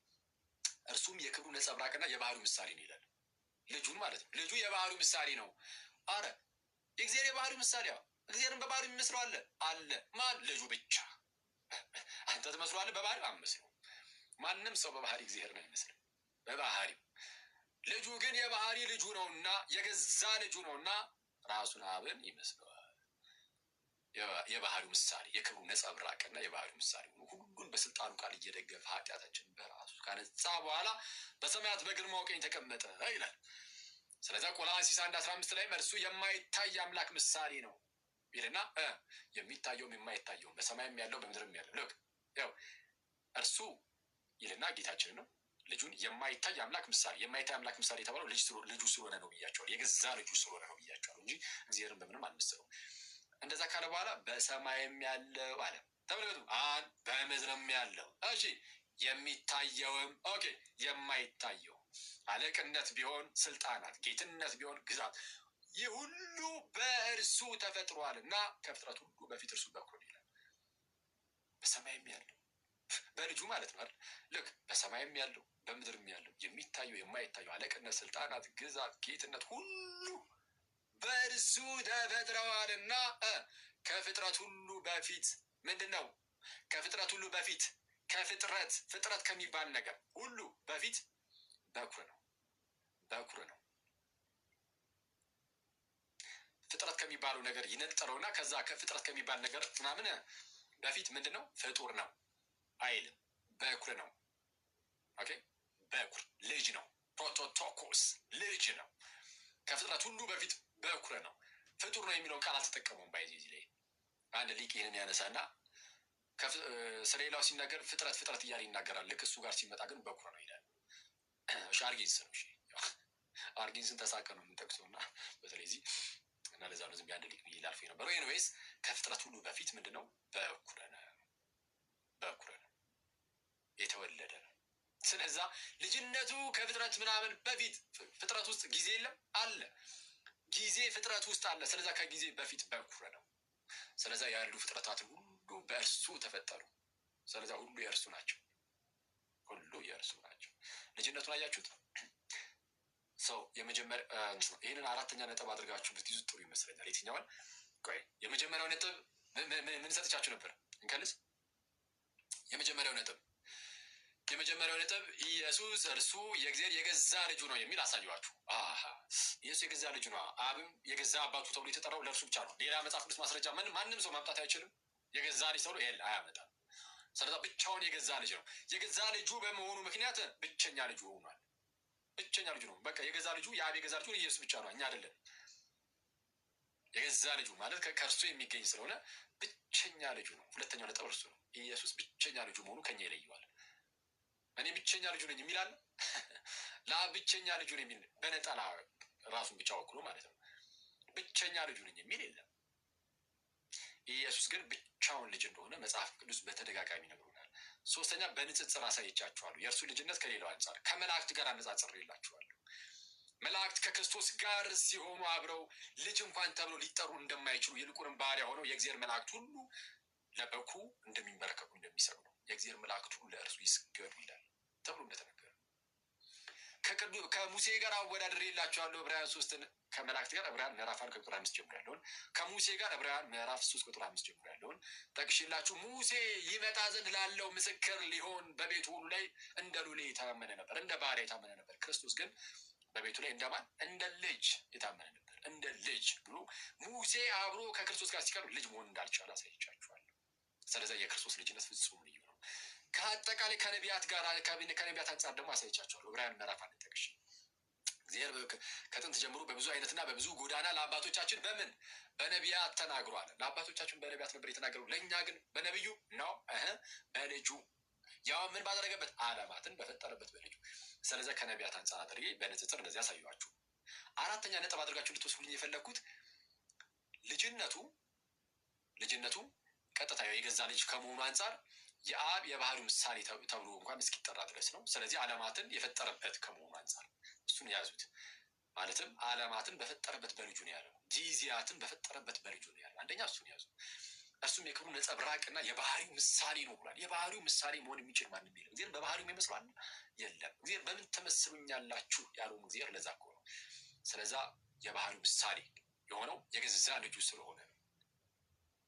እርሱም የክብሩ ነጸብራቅና የባህሪው ምሳሌ ነው ይላል ልጁን ማለት ነው ልጁ የባህሪው ምሳሌ ነው አረ የእግዚአብሔር የባህሪው ምሳሌ እግዚአብሔርን በባህሪው የሚመስለው አለ ማን ልጁ ብቻ አንተ ትመስለዋለህ በባህሪው አምስለው ማንም ሰው በባህሪ እግዚአብሔርን አይመስልም በባህሪው ልጁ ግን የባህሪ ልጁ ነውና የገዛ ልጁ ነውና ራሱን አብን ይመስለዋል የባህሪው ምሳሌ የክብሩ ነጸብራቅና የባህሪው ምሳሌ ነው ሁሉን በስልጣኑ ቃል እየደገፈ ኃጢአታችን በራሱ ካነጻ በኋላ በሰማያት በግርማው ቀኝ ተቀመጠ ይላል ስለዚህ ቆላስይስ 1:15 ላይ እርሱ የማይታይ አምላክ ምሳሌ ነው ይልና የሚታየውም የማይታየውም በሰማይም ያለው በምድርም ያለው ልክ ያው እርሱ ይልና ጌታችን ነው ልጁን የማይታይ አምላክ ምሳሌ የማይታይ አምላክ ምሳሌ የተባለው ልጁ ስለሆነ ነው ብያቸዋል የገዛ ልጁ ስለሆነ ነው ብያቸዋል እንጂ እግዚአብሔርን በምንም አንመስለው እንደዛ ካለ በኋላ በሰማይም ያለው አለ ተመልከቱ በምድርም ያለው እሺ የሚታየውም ኦኬ የማይታየው አለቅነት ቢሆን ስልጣናት ጌትነት ቢሆን ግዛት ይህ ሁሉ በእርሱ ተፈጥሯልና ከፍጥረት ሁሉ በፊት እርሱ በኩል ይላል በሰማይም ያለው በልጁ ማለት ነው አይደል ልክ በሰማይም ያለው በምድርም ያለው የሚታየው የማይታየው አለቅነት ስልጣናት ግዛት ጌትነት ሁሉ በእርሱ ተፈጥረዋልና ከፍጥረት ሁሉ በፊት ምንድነው ከፍጥረት ሁሉ በፊት ፍጥረት ከሚባል ነገር ሁሉ በፊት በኩር ነው ፍጥረት ከሚባለው ነገር ይነጠረውና ከዛ ከፍጥረት ከሚባል ነገር ምናምን በፊት ምንድነው ፍጡር ነው አይልም በኩር ነው ኦኬ በኩር ልጅ ነው ፕሮቶቶኮስ ልጅ ነው ከፍጥረት ሁሉ በፊት በኩር ነው ፍጡር ነው የሚለውን ቃል አልተጠቀሙም ባይዚህ ላይ አንድ ሊቅ ይሄንን ያነሳና ስለሌላው ሲናገር ፍጥረት እያለ ይናገራል ልክ እሱ ጋር ሲመጣ ግን በኩር ነው ይላል አርጌንስ ነው። እሺ አርጌንስን ተሳቀ ነው የምንጠቅሰው እና በተለይ እዚህ እና ለዛ ነው ዝም ብዬ አንድ ሊቅ ብዬ ላልፈው የነበረው። ኤኒዌይስ ከፍጥረት ሁሉ በፊት ምንድን ነው? በኩረ ነው የተወለደ ነው። ስለዛ ልጅነቱ ከፍጥረት ምናምን በፊት ፍጥረት ውስጥ ጊዜ የለም አለ። ጊዜ ፍጥረት ውስጥ አለ። ስለዛ ከጊዜ በፊት በኩረ ነው። ስለዛ ያሉ ፍጥረታት ሁሉ በእርሱ ተፈጠሩ። ስለዛ ሁሉ የእርሱ ናቸው። ሁሉ የእርሱ ናቸው። ልጅነቱን አያችሁት? ሰው የመጀመሪያ ይህንን አራተኛ ነጥብ አድርጋችሁ ብትይዙ ጥሩ ይመስለኛል። የትኛውን? ቆይ የመጀመሪያው ነጥብ ምን ሰጥቻችሁ ነበር? እንከልስ። የመጀመሪያው ነጥብ ኢየሱስ እርሱ የእግዚአብሔር የገዛ ልጁ ነው የሚል አሳየኋችሁ። ኢየሱስ የገዛ ልጁ ነው። አብም የገዛ አባቱ ተብሎ የተጠራው ለእርሱ ብቻ ነው። ሌላ መጽሐፍ ቅዱስ ማስረጃ ማንም ሰው ማምጣት አይችልም። የገዛ ልጅ ተብሎ ይሄን አያመጣም። ስለዚህ ብቻውን የገዛ ልጅ ነው። የገዛ ልጁ በመሆኑ ምክንያት ብቸኛ ልጁ ሆኗል። ብቸኛ ልጁ ነው። በቃ የገዛ ልጁ የአብ የገዛ ልጁ ኢየሱስ ብቻ ነው፣ እኛ አይደለም። የገዛ ልጁ ማለት ከእርሱ የሚገኝ ስለሆነ ብቸኛ ልጁ ነው። ሁለተኛው ነጥብ እርሱ ነው። ኢየሱስ ብቸኛ ልጁ መሆኑ ከኛ ይለየዋል። እኔ ብቸኛ ልጁ ነኝ የሚል አለ? ለአብ ብቸኛ ልጁ ነኝ የሚል በነጠላ ራሱን ብቻ ወክሎ ማለት ነው። ብቸኛ ልጁ ነኝ የሚል የለም። ኢየሱስ ግን ብቻውን ልጅ እንደሆነ መጽሐፍ ቅዱስ በተደጋጋሚ ነግሮናል። ሶስተኛ በንጽጽር አሳይቻችኋለሁ። የእርሱ ልጅነት ከሌላው አንጻር ከመላእክት ጋር አነጻጽሬላችኋለሁ። መላእክት ከክርስቶስ ጋር ሲሆኑ አብረው ልጅ እንኳን ተብለው ሊጠሩ እንደማይችሉ ይልቁንም ባሪያ ሆነው የእግዚአብሔር መላእክት ሁሉ ለበኩ እንደሚንበረከኩ እንደሚሰግዱ የእግዚአብሔር መላእክት ሁሉ ለእርሱ ይስገዱ ይላል ተብሎ እንደተነገረ ከሙሴ ጋር አወዳድሬላችኋለሁ። ዕብራውያን 3 ከመላእክት ጋር ዕብራውያን ምዕራፍ 1 ቁጥር 5 ጀምሮ ያለውን ከሙሴ ጋር ዕብራውያን ምዕራፍ 3 ቁጥር 5 ጀምሮ ያለውን ጠቅሼላችሁ ሙሴ ይመጣ ዘንድ ላለው ምስክር ሊሆን በቤቱ ሁሉ ላይ እንደ ሎሌ የታመነ ነበር፣ እንደ ባሪያ የታመነ ነበር። ክርስቶስ ግን በቤቱ ላይ እንደማን? እንደ ልጅ የታመነ ነበር። እንደ ልጅ ብሎ ሙሴ አብሮ ከክርስቶስ ጋር ሲቀርብ ልጅ መሆን እንዳልቻለ አሳይቻችኋለሁ። ስለዚህ የክርስቶስ ልጅነት ፍጹም ልዩ ነው። ከአጠቃላይ ከነቢያት ጋር ከነቢያት አንጻር ደግሞ አሳይቻችኋለሁ። ዕብራውያን ምዕራፍ 1 ጠቅሼ እግዚአብሔር ከጥንት ጀምሮ በብዙ አይነትና በብዙ ጎዳና ለአባቶቻችን በነቢያት ተናግሯል። ለአባቶቻችን በነቢያት ነበር የተናገረው። ለእኛ ግን በነቢዩ ነው በልጁ ያው ምን ባደረገበት? ዓለማትን በፈጠረበት በልጁ። ስለዚህ ከነቢያት አንጻር አድርጌ በንጽጽር እንደዚህ ያሳየኋችሁ። አራተኛ ነጥብ አድርጋችሁ እንድትወስዱልኝ የፈለግኩት ልጅነቱ ቀጥታ የገዛ ልጅ ከመሆኑ አንጻር የአብ የባህሪው ምሳሌ ተብሎ እንኳን እስኪጠራ ድረስ ነው። ስለዚህ ዓለማትን የፈጠረበት ከመሆኑ አንጻር እሱን ያዙት። ማለትም ዓለማትን በፈጠረበት በልጁ ነው ያለው። ጊዜያትን በፈጠረበት በልጁ ነው ያለው። አንደኛ እሱን ያዙ። እርሱም የክብሩ ነጸብራቅና የባህሪው ምሳሌ ነው ብሏል። የባህሪው ምሳሌ መሆን የሚችል ማንም የለም። እግዚአብሔር በባህሪው ይመስላል የለም። እግዚአብሔር በምን ተመስሉኛላችሁ ያለውን እግዚአብሔር ለዛ እኮ ነው። ስለዛ የባህሪው ምሳሌ የሆነው የገዛ ልጁ ስለሆነ ነው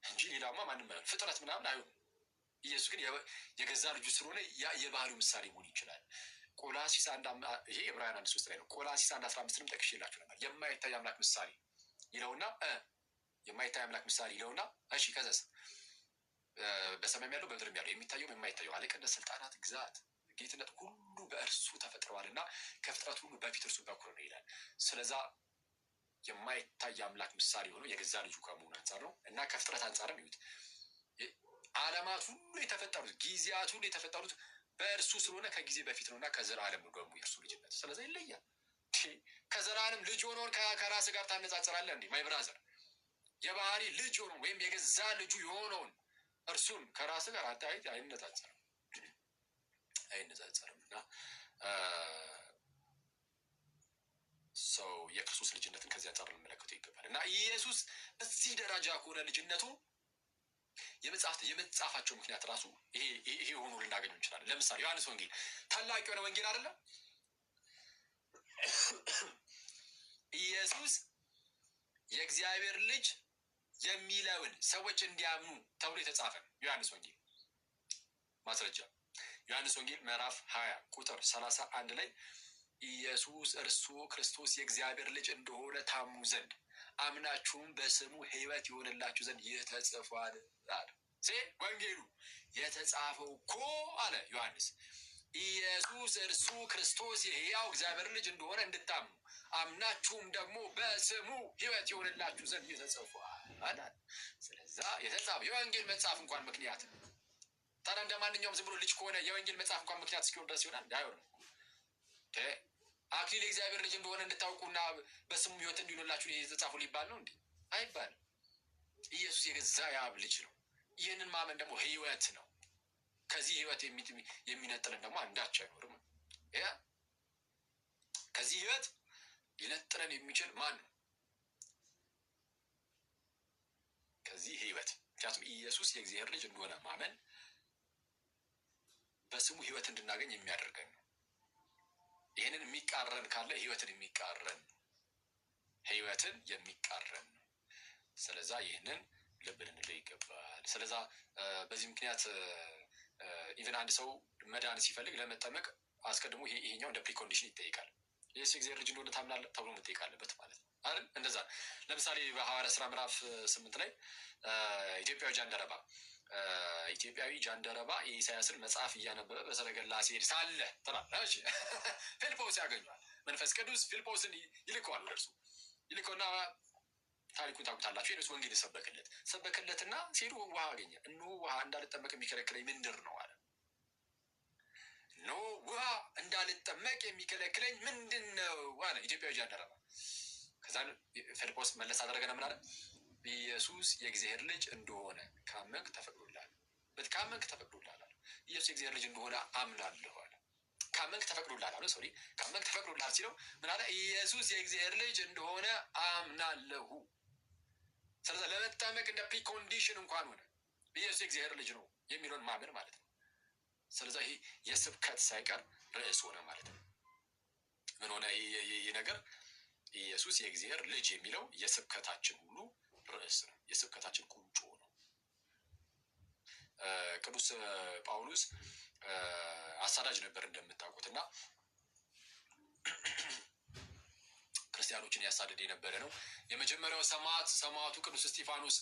እንጂ ሌላማ ማንም ፍጥረት ምናምን አይሆንም። ኢየሱስ ግን የገዛ ልጁ ስለሆነ የባህሪው ምሳሌ መሆን ይችላል። ቆላሲስ ይሄ ዕብራውያን 1:3 ላይ ነው። ቆላሲስ 1:15 ጠቅሼላችሁ ነበር። የማይታይ አምላክ ምሳሌ ይለውና የማይታይ አምላክ ምሳሌ ይለውና እሺ ከዛስ በሰማይም ያለው በምድርም ያለው የሚታየው የማይታየው አለቅነት፣ ስልጣናት፣ ግዛት፣ ጌትነት ሁሉ በእርሱ ተፈጥረዋልና ከፍጥረት ሁሉ በፊት እርሱ በኩር ነው ይላል። ስለዛ የማይታይ አምላክ ምሳሌ ሆኖ የገዛ ልጁ ከመሆኑ አንጻር ነው እና ከፍጥረት አንጻርም ይሁት ዓለማት ሁሉ የተፈጠሩት ጊዜያት ሁሉ የተፈጠሩት በእርሱ ስለሆነ ከጊዜ በፊት ነውና ከዘላለም ነው ደግሞ የእርሱ ልጅነት። ስለዚህ ይለያል። ከዘላለም ልጅ ሆኖን ከራስ ጋር ታነጻጽራለህ እንዴ? ማይ ብራዘር የባህሪ ልጅ ሆኖ ወይም የገዛ ልጁ የሆነውን እርሱን ከራስ ጋር አይነጻጸርም እና ሰው የክርስቶስ ልጅነትን ከዚህ አንጻር ልንመለከተው ይገባል። እና ኢየሱስ በዚህ ደረጃ ከሆነ ልጅነቱ የመጻፋቸው ምክንያት ራሱ ይሄ ሆኖ ልናገኘው እንችላለን። ለምሳሌ ዮሐንስ ወንጌል ታላቅ የሆነ ወንጌል አይደለ? ኢየሱስ የእግዚአብሔር ልጅ የሚለውን ሰዎች እንዲያምኑ ተብሎ የተጻፈ ዮሐንስ ወንጌል ማስረጃ ዮሐንስ ወንጌል ምዕራፍ 20 ቁጥር 31 ላይ ኢየሱስ እርሱ ክርስቶስ የእግዚአብሔር ልጅ እንደሆነ ታምኑ ዘንድ አምናችሁም በስሙ ሕይወት ይሆንላችሁ ዘንድ ተጽፏል አለ። ወንጌሉ የተጻፈው እኮ አለ ዮሐንስ ኢየሱስ እርሱ ክርስቶስ የሕያው እግዚአብሔር ልጅ እንደሆነ እንድታምኑ አምናችሁም ደግሞ በስሙ ሕይወት ይሆንላችሁ ዘንድ ተጽፏል አለ። ስለዛ የተጻፈው የወንጌል መጽሐፍ እንኳን ምክንያት ታዲያ እንደ ማንኛውም ዝም ብሎ ልጅ ከሆነ የወንጌል መጽሐፍ እንኳን ምክንያት እስኪሆን ድረስ ይሆናል አይሆንም። አክሊል የእግዚአብሔር ልጅ እንደሆነ እንድታውቁና በስሙ ሕይወት እንዲሆንላችሁ የተጻፉ ሊባል ነው እንዴ? አይባልም። ኢየሱስ የገዛ የአብ ልጅ ነው። ይህንን ማመን ደግሞ ሕይወት ነው። ከዚህ ሕይወት የሚነጥለን ደግሞ አንዳች አይኖርም። ከዚህ ሕይወት ሊነጥለን የሚችል ማን ነው? ከዚህ ሕይወት ምክንያቱም ኢየሱስ የእግዚአብሔር ልጅ እንደሆነ ማመን በስሙ ሕይወት እንድናገኝ የሚያደርገን ነው። ይህንን የሚቃረን ካለ ሕይወትን የሚቃረን ነው። ሕይወትን የሚቃረን ነው። ስለዛ ይህንን ልብ ልንለው ይገባል። ስለዛ በዚህ ምክንያት ኢቨን አንድ ሰው መዳን ሲፈልግ ለመጠመቅ አስቀድሞ ይሄኛው እንደ ፕሪኮንዲሽን ይጠይቃል። ኢየሱስ የእግዚአብሔር ልጅ እንደሆነ ታምናለህ ተብሎ መጠየቅ አለበት ማለት ነው አይደል? እንደዛ ለምሳሌ በሐዋርያት ሥራ ምዕራፍ 8 ላይ ኢትዮጵያዊ ጃንደረባ የኢሳያስን መጽሐፍ እያነበበ በሰረገላ ሲሄድ ሳለ ትላለች። ፊልጶስ ያገኘዋል። መንፈስ ቅዱስ ፊልጶስን ይልከዋል። እርሱ ይልከውና ታሪኩን ታውቁታላችሁ። የነሱ ወንጌል ሰበከለትና ሲሄዱ ውሃ አገኘ። እነሆ ውሃ እንዳልጠመቅ የሚከለክለኝ ምንድር ነው አለ። እነሆ ውሃ እንዳልጠመቅ የሚከለክለኝ ምንድን ነው አለ ኢትዮጵያዊ ጃንደረባ። ከዛ ፊልጶስ መለስ አደረገና ምን አለ? ኢየሱስ የእግዚአብሔር ልጅ እንደሆነ ካመንክ ተፈቅዶልሃል። ካመንክ ተፈቅዶልሃል አለ። ኢየሱስ የእግዚአብሔር ልጅ እንደሆነ አምናለሁ አለ። ካመንክ ተፈቅዶልሃል አለ። ሶሪ ካመንክ ተፈቅዶልሃል ሲለው ምን አለ? ኢየሱስ የእግዚአብሔር ልጅ እንደሆነ አምናለሁ። ስለዚህ ለመጠመቅ እንደ ፕሪኮንዲሽን እንኳን ሆነ ኢየሱስ የእግዚአብሔር ልጅ ነው የሚለውን ማመን ማለት ነው። ስለዚህ ይሄ የስብከት ሳይቀር ርዕስ ሆነ ማለት ነው። ምን ሆነ ይህ ነገር? ኢየሱስ የእግዚአብሔር ልጅ የሚለው የስብከታችን ሁሉ ርዕስ ነው። የስብከታችን ቁንጮ ነው። ቅዱስ ጳውሎስ አሳዳጅ ነበር እንደምታውቁት እና ክርስቲያኖችን ያሳደደ የነበረ ነው። የመጀመሪያው ሰማዕቱ ቅዱስ እስጢፋኖስ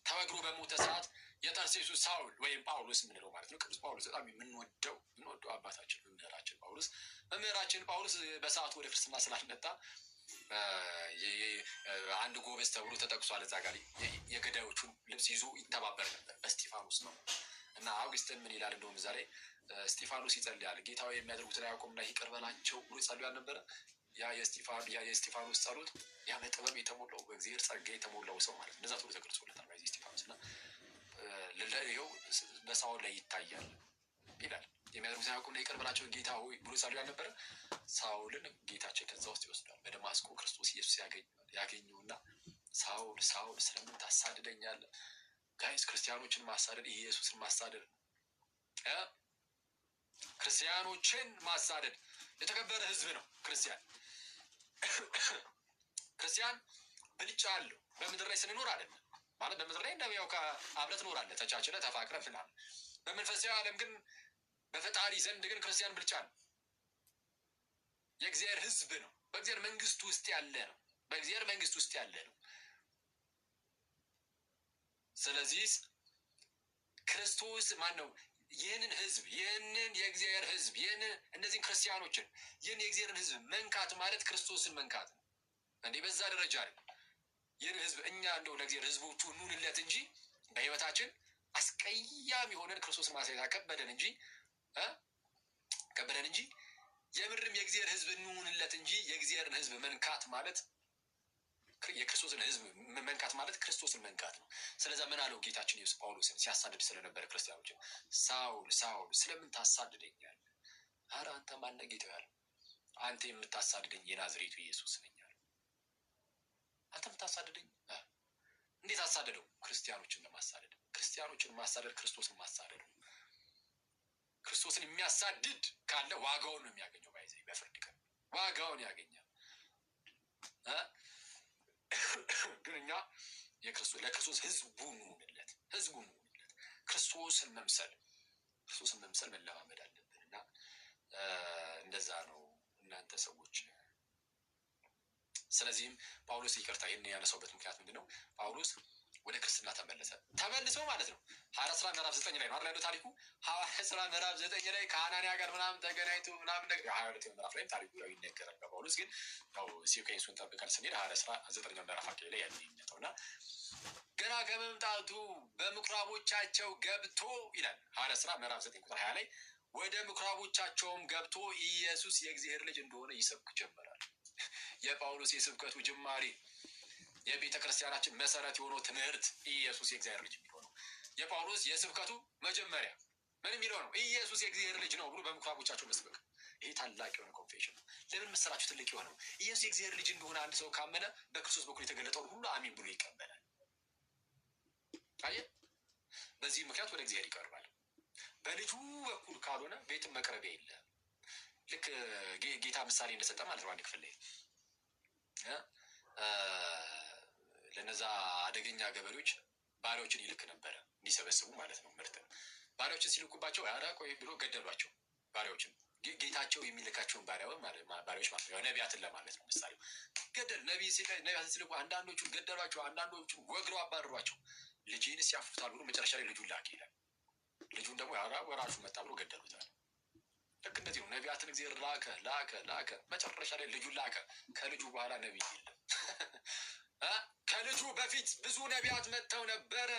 ተወግሮ በሞተ ሰዓት የጠርሴሱ ሳውል ወይም ጳውሎስ የምንለው ማለት ነው። ቅዱስ ጳውሎስ በጣም የምንወደው አባታችን መምህራችን ጳውሎስ በሰዓቱ ወደ ክርስትና ስላልመጣ አንድ ጎበዝ ተብሎ ተጠቅሷል። እዛ ጋር የገዳዮቹን ልብስ ይዞ ይተባበር ነበር በእስጢፋኖስ ነው እና አውግስትን ምን ይላል? እንደውም ዛሬ እስጢፋኖስ ይጸልያል። ጌታዊ የሚያደርጉትን አያውቁምና ይቅር በላቸው ብሎ ይጸልዩ አልነበረ? ያ የእስጢፋኖስ ጸሎት ያ በጥበብ የተሞላው በእግዚአብሔር ጸጋ የተሞላው ሰው ማለት እንደዛ ተብሎ ተገልጾለታል። ባይዚ እስጢፋኖስ እና ይኸው በሳውል ላይ ይታያል ይላል። የሚያደርጉትን አያውቁምና ይቅር በላቸው ጌታ ሆይ ብሎ ጸልዩ አልነበረ? ሳውልን ጌታችን ከዛ ውስጥ ይወስዳል። በደማስቆ ክርስቶስ ኢየሱስ ያገኘውና ሳውል ስለምን ታሳድደኛለህ? ጋይስ ክርስቲያኖችን ማሳደድ ኢየሱስን ማሳደድ ክርስቲያኖችን ማሳደድ የተከበረ ሕዝብ ነው። ክርስቲያን ብልጫ አለው። በምድር ላይ ስንኖር አይደለም ማለት በምድር ላይ እንደው አብረህ ትኖራለህ ተቻችለህ ተፋቅረህ ምናምን። በመንፈሳዊ ዓለም ግን በፈጣሪ ዘንድ ግን ክርስቲያን ብልጫ ነው። የእግዚአብሔር ሕዝብ ነው። በእግዚአብሔር መንግስት ውስጥ ያለ ነው። ስለዚህ ክርስቶስ ማን ነው? ይህንን ሕዝብ ይህንን የእግዚአብሔር ሕዝብ እነዚህን ክርስቲያኖችን ይህን የእግዚአብሔርን ሕዝብ መንካት ማለት ክርስቶስን መንካት ነው። እንዴ በዛ ደረጃ አይደል? ይህን ሕዝብ እኛ እንደው ለእግዚአብሔር ሕዝቦቹ እንሁንለት እንጂ በህይወታችን አስቀያሚ ሆነን ክርስቶስን ማሳየት ከበደን እንጂ የምርም የእግዚአብሔር ሕዝብ እንሁንለት እንጂ የእግዚአብሔርን ሕዝብ መንካት ማለት የክርስቶስን ሕዝብ መንካት ማለት ክርስቶስን መንካት ነው። ስለዛ ምን አለው ጌታችን ኢየሱስ ጳውሎስን ሲያሳድድ ስለነበረ ክርስቲያኖችን፣ ሳውል ስለምን ታሳድደኛለህ? ኧረ አንተ ማነህ ጌታዬ አለው። አንተ የምታሳድደኝ የናዝሬቱ ኢየሱስ ነኝ አለው። አንተ የምታሳድደኝ እንዴት አሳደደው? ክርስቲያኖችን ለማሳደድ። ክርስቲያኖችን ማሳደድ ክርስቶስን ማሳደድ ነው። ክርስቶስን የሚያሳድድ ካለ ዋጋውን ነው የሚያገኘው። ባይዘ በፍርድ ቀን ዋጋውን ያገኛል። ግን እኛ ለክርስቶስ ህዝቡ እንሁንለት። ክርስቶስን መምሰል መለማመድ አለብን እና እንደዛ ነው እናንተ ሰዎች። ስለዚህም ጳውሎስ ይቅርታ ይህን ያነሳውበት ምክንያት ምንድን ነው? ጳውሎስ ወደ ክርስትና ተመልሰው ማለት ነው። ሐዋርያት ሥራ ምዕራፍ 9 ላይ ነው አይደል ታሪኩ። ሐዋርያት ሥራ ምዕራፍ 9 ላይ ከአናንያ ጋር ምናምን ተገናኝቶ ምናምን ነገር 22 ምዕራፍ ላይ ታሪኩ ያው ይነገራል። ጳውሎስ ግን ያው ሲኬንሱን ጠብቀን ስንሄድ ሐዋርያት ሥራ 9 ምዕራፍ ላይ ያለ ይነታውና ገና ከመምጣቱ በምኩራቦቻቸው ገብቶ ይላል። ሐዋርያት ሥራ ምዕራፍ 9 ቁጥር 20 ላይ ወደ ምኩራቦቻቸውም ገብቶ ኢየሱስ የእግዚአብሔር ልጅ እንደሆነ ይሰብክ ጀመራል። የጳውሎስ የስብከቱ ጅማሬ የቤተ ክርስቲያናችን መሰረት የሆነው ትምህርት ኢየሱስ የእግዚአብሔር ልጅ የሚለው ነው። የጳውሎስ የስብከቱ መጀመሪያ ምን የሚለው ነው? ኢየሱስ የእግዚአብሔር ልጅ ነው ብሎ በምኩራቦቻቸው መስበክ። ይሄ ታላቅ የሆነ ኮንፌሽን ነው። ለምን መሰላችሁ? ትልቅ የሆነው ኢየሱስ የእግዚአብሔር ልጅ እንደሆነ አንድ ሰው ካመነ በክርስቶስ በኩል የተገለጠውን ሁሉ አሚን ብሎ ይቀበላል። አየህ፣ በዚህ ምክንያት ወደ እግዚአብሔር ይቀርባል። በልጁ በኩል ካልሆነ ቤትም መቅረቢያ የለም። ልክ ጌታ ምሳሌ እንደሰጠ ማለት ነው። አንድ ክፍል ላይ ለነዛ አደገኛ ገበሬዎች ባሪያዎችን ይልክ ነበረ እንዲሰበስቡ ማለት ነው። ምርት ባሪያዎችን ሲልኩባቸው ኧረ ቆይ ብሎ ገደሏቸው። ባሪያዎችን ጌታቸው የሚልካቸውን ባሪያዎች ማለት ነው፣ ነቢያትን ለማለት ነው። ምሳሌ ገደል ነቢያትን ሲልኩ አንዳንዶቹን ገደሏቸው፣ አንዳንዶቹን ወግረው አባረሯቸው። ልጅንስ ያፉታል ብሎ መጨረሻ ላይ ልጁን ላክ ይላል። ልጁን ደግሞ ወራሹ መጣ ብሎ ገደሉታል። ልክ እንደዚህ ነው። ነቢያትን እግዚአብሔር ላከ መጨረሻ ላይ ልጁን ላከ። ከልጁ በኋላ ነቢይ የለም። ከልጁ በፊት ብዙ ነቢያት መጥተው ነበረ፣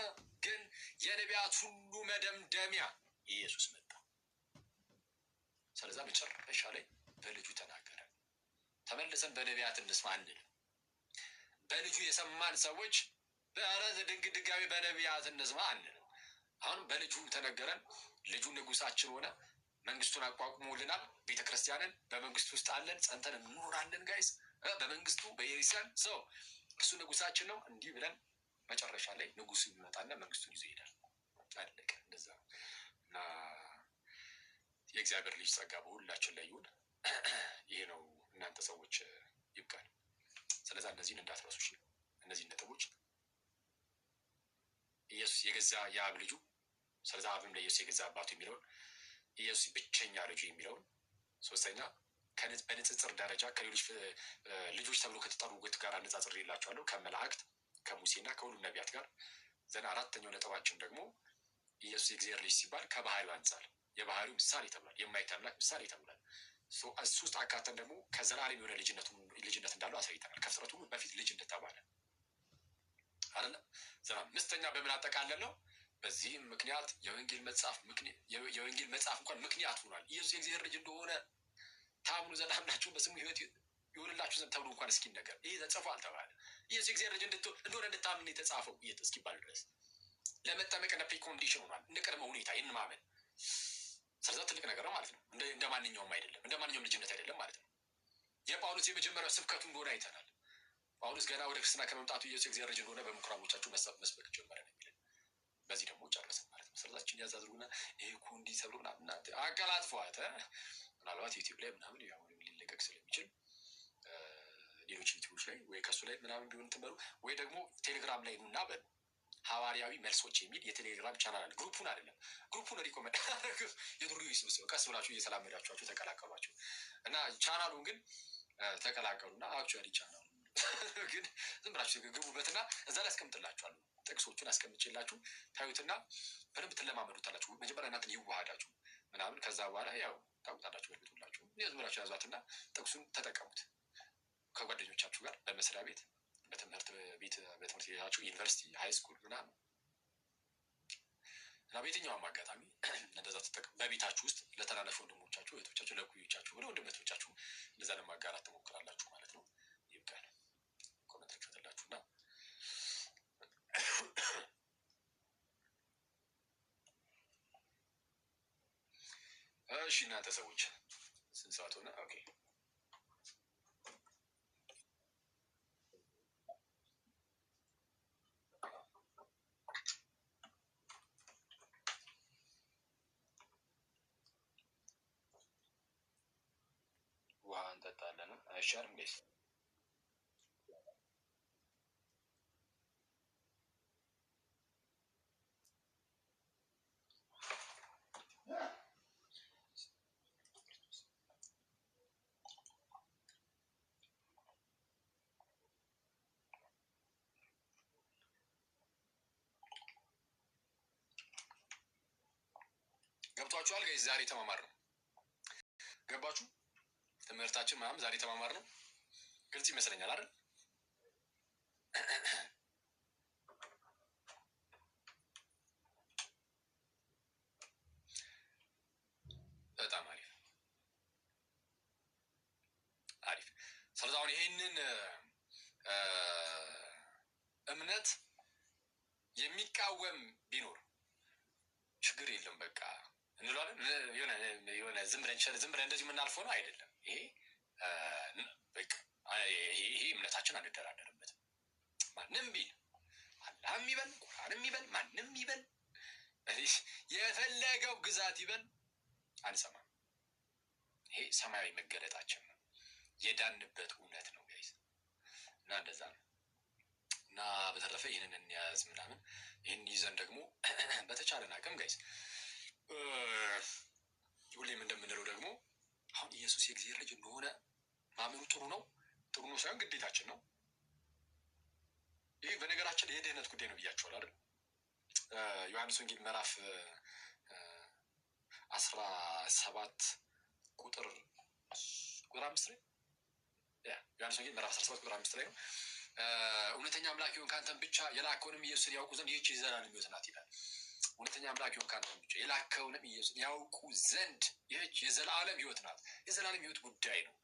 ግን የነቢያት ሁሉ መደምደሚያ ኢየሱስ መጣ። ስለዛ መጨረሻ ላይ በልጁ ተናገረ። ተመልሰን በነቢያት እንስማ አንልም። በልጁ የሰማን ሰዎች ድጋሚ በነቢያት እንስማ አንልም። አሁን በልጁ ተነገረን። ልጁ ንጉሳችን ሆነ፣ መንግስቱን አቋቁሞልናል። ቤተ ክርስቲያንን በመንግስቱ ውስጥ አለን፣ ጸንተን እንኖራለን። ጋይስ በመንግስቱ በኢየሩሳሌም ሰው እሱ ንጉሳችን ነው። እንዲህ ብለን መጨረሻ ላይ ንጉሱ ይመጣና መንግስቱን ይዞ ይሄዳል። አለቀ። እንደዛ እና የእግዚአብሔር ልጅ ጸጋ በሁላችን ላይ ይሁን። ይሄ ነው። እናንተ ሰዎች ይብቃል። ስለዛ እነዚህን እንዳትረሱ። እነዚህ ነጥቦች ኢየሱስ የገዛ የአብ ልጁ፣ ስለዛ አብም ለኢየሱስ የገዛ አባቱ የሚለውን፣ ኢየሱስ ብቸኛ ልጁ የሚለውን፣ ሶስተኛ በንጽጽር ደረጃ ከሌሎች ልጆች ተብሎ ከተጠሩት ጋር አነጻጽር የላቸዋለሁ ከመላእክት ከሙሴና ከሁሉም ነቢያት ጋር። ዘና አራተኛው ነጥባችን ደግሞ ኢየሱስ የእግዚአብሔር ልጅ ሲባል ከባህሪው አንጻር የባህሪው ምሳሌ ተብሏል። የማይታይ አምላክ ምሳሌ ተብሏል። እሱ ውስጥ አካተን ደግሞ ከዘላለም የሆነ ልጅነት እንዳለው አሳይተናል። ከፍጥረት ሁሉ በፊት ልጅ እንደተባለ አይደለ? ዘና አምስተኛ በምን አጠቃለል ነው? በዚህም ምክንያት የወንጌል መጽሐፍ እንኳን ምክንያት ሆኗል። ኢየሱስ የእግዚአብሔር ልጅ እንደሆነ ታምኑ ዘንድ አምናችሁ በስሙ ሕይወት ይሆንላችሁ ዘንድ ተብሎ እንኳን እስኪ ነገር ይሄ ተጽፏል ተባለ። ኢየሱስ የእግዚአብሔር ልጅ እንደሆነ እንድታምን የተጻፈው እስኪባል ድረስ ለመጠመቅ እንደ ፕሪኮንዲሽን ሆኗል፣ እንደ ቅድመ ሁኔታ ይህን ማመን። ስለዛ ትልቅ ነገር ነው ማለት ነው። እንደ ማንኛውም አይደለም፣ እንደ ማንኛውም ልጅነት አይደለም ማለት ነው። የጳውሎስ የመጀመሪያው ስብከቱ እንደሆነ አይተናል። ጳውሎስ ገና ወደ ክርስትና ከመምጣቱ ኢየሱስ የእግዚአብሔር ልጅ እንደሆነ በምኩራቦቻችሁ መስበክ ጀመረ ነው የሚለን። በዚህ ደግሞ ጨረሰ ማለት ነው። ስለዛችን ያዛዝሩና ይሄ እኮ እንዲህ ተብሎ ምናምን እናንተ አቀላጥፏት ምናልባት ዩቲዩብ ላይ ምናምን ያው ሊለቀቅ ስለሚችል ሌሎች ዩቲዩቦች ላይ ወይ ከሱ ላይ ምናምን ቢሆን ትመሩ ወይ ደግሞ ቴሌግራም ላይ ኑና በሉ ሐዋርያዊ መልሶች የሚል የቴሌግራም ቻናል አለ። ግሩፑን አይደለም፣ ግሩፑን ሪኮመንድ የዱርዬ ስብስብ ቀስ ብላችሁ እየተላመዳችኋቸው ተቀላቀሏቸው እና ቻናሉን ግን ተቀላቀሉና አክቹዋሊ ቻናሉ ግን ዝም ብላችሁ ግቡበትና እዛ ላይ አስቀምጥላችኋለሁ። ጥቅሶቹን አስቀምጬላችሁ ታዩትና በደንብ ትለማመዱታላችሁ። መጀመሪያ እናንተን ይዋሃዳችሁ ምናምን ከዛ በኋላ ያው ታውቁታላችሁ። በልብቱላችሁ ዝም ብላችሁ ያዟትና ጥቅሱን ተጠቀሙት ከጓደኞቻችሁ ጋር በመስሪያ ቤት፣ በትምህርት ቤታችሁ፣ ዩኒቨርሲቲ፣ ሃይ ስኩል ምናምን እና በየትኛውም አጋጣሚ እንደዛ ተጠቀሙ። በቤታችሁ ውስጥ ለተናናሽ ወንድሞቻችሁ፣ እህቶቻችሁ፣ ለኩዮቻችሁ ብለ ወንድሞቻችሁ እንደዛ ለማጋራት ትሞክራላችሁ ማለት ነው። ይብቃል። ኮመንት ልክፈትላችሁና እሺ እናንተ ሰዎች ስንት ሰዓት ሆነ? ኦኬ ውሃ እንጠጣለን አይሻልም? ጌስ ገብቷችኋል? ጋይስ ዛሬ ተማማር ነው። ገባችሁ? ትምህርታችን ምናምን ዛሬ ተማማር ነው። ግልጽ ይመስለኛል አይደል? ስለዚህ አሁን ይሄንን እምነት የሚቃወም ቢኖር ችግር የለም በቃ እንላለን። የሆነ ዝም ብለን እንደዚህ የምናልፈው ነው አይደለም። ይሄ በቃ ይሄ እምነታችን አንደራደርበትም። ማንም ቢል አላህም ይበል ቁርአንም ይበል ማንም ይበል የፈለገው ግዛት ይበል አንሰማም። ይሄ ሰማያዊ መገለጣችን ነው፣ የዳንበት እውነት ነው ጋይስ። እና እንደዛ ነው። እና በተረፈ ይህንን እንያዝ ምናምን። ይህን ይዘን ደግሞ በተቻለን አቅም ጋይስ ሁሌም እንደምንለው ደግሞ አሁን ኢየሱስ የእግዚአብሔር ልጅ እንደሆነ ማመኑ ጥሩ ነው ሳይሆን ግዴታችን ነው። ይህ በነገራችን የድህነት ጉዳይ ነው ብያቸዋል አይደል? ዮሐንስ ወንጌል ምዕራፍ 17 ቁጥር 5 ላይ ዮሐንስ ወንጌል ምዕራፍ 17 ቁጥር 5 ላይ ነው እውነተኛ አምላክ ይሁን ካንተም ብቻ የላከውንም ኢየሱስን ያውቁ ዘንድ ይህች የዘላለም ሕይወት ናት ይላል። እውነተኛ አምላክ ይሁን ካንተም ብቻ የላከውንም ኢየሱስን ያውቁ ዘንድ ይህች የዘላለም ሕይወት ናት። የዘላለም ሕይወት ጉዳይ ነው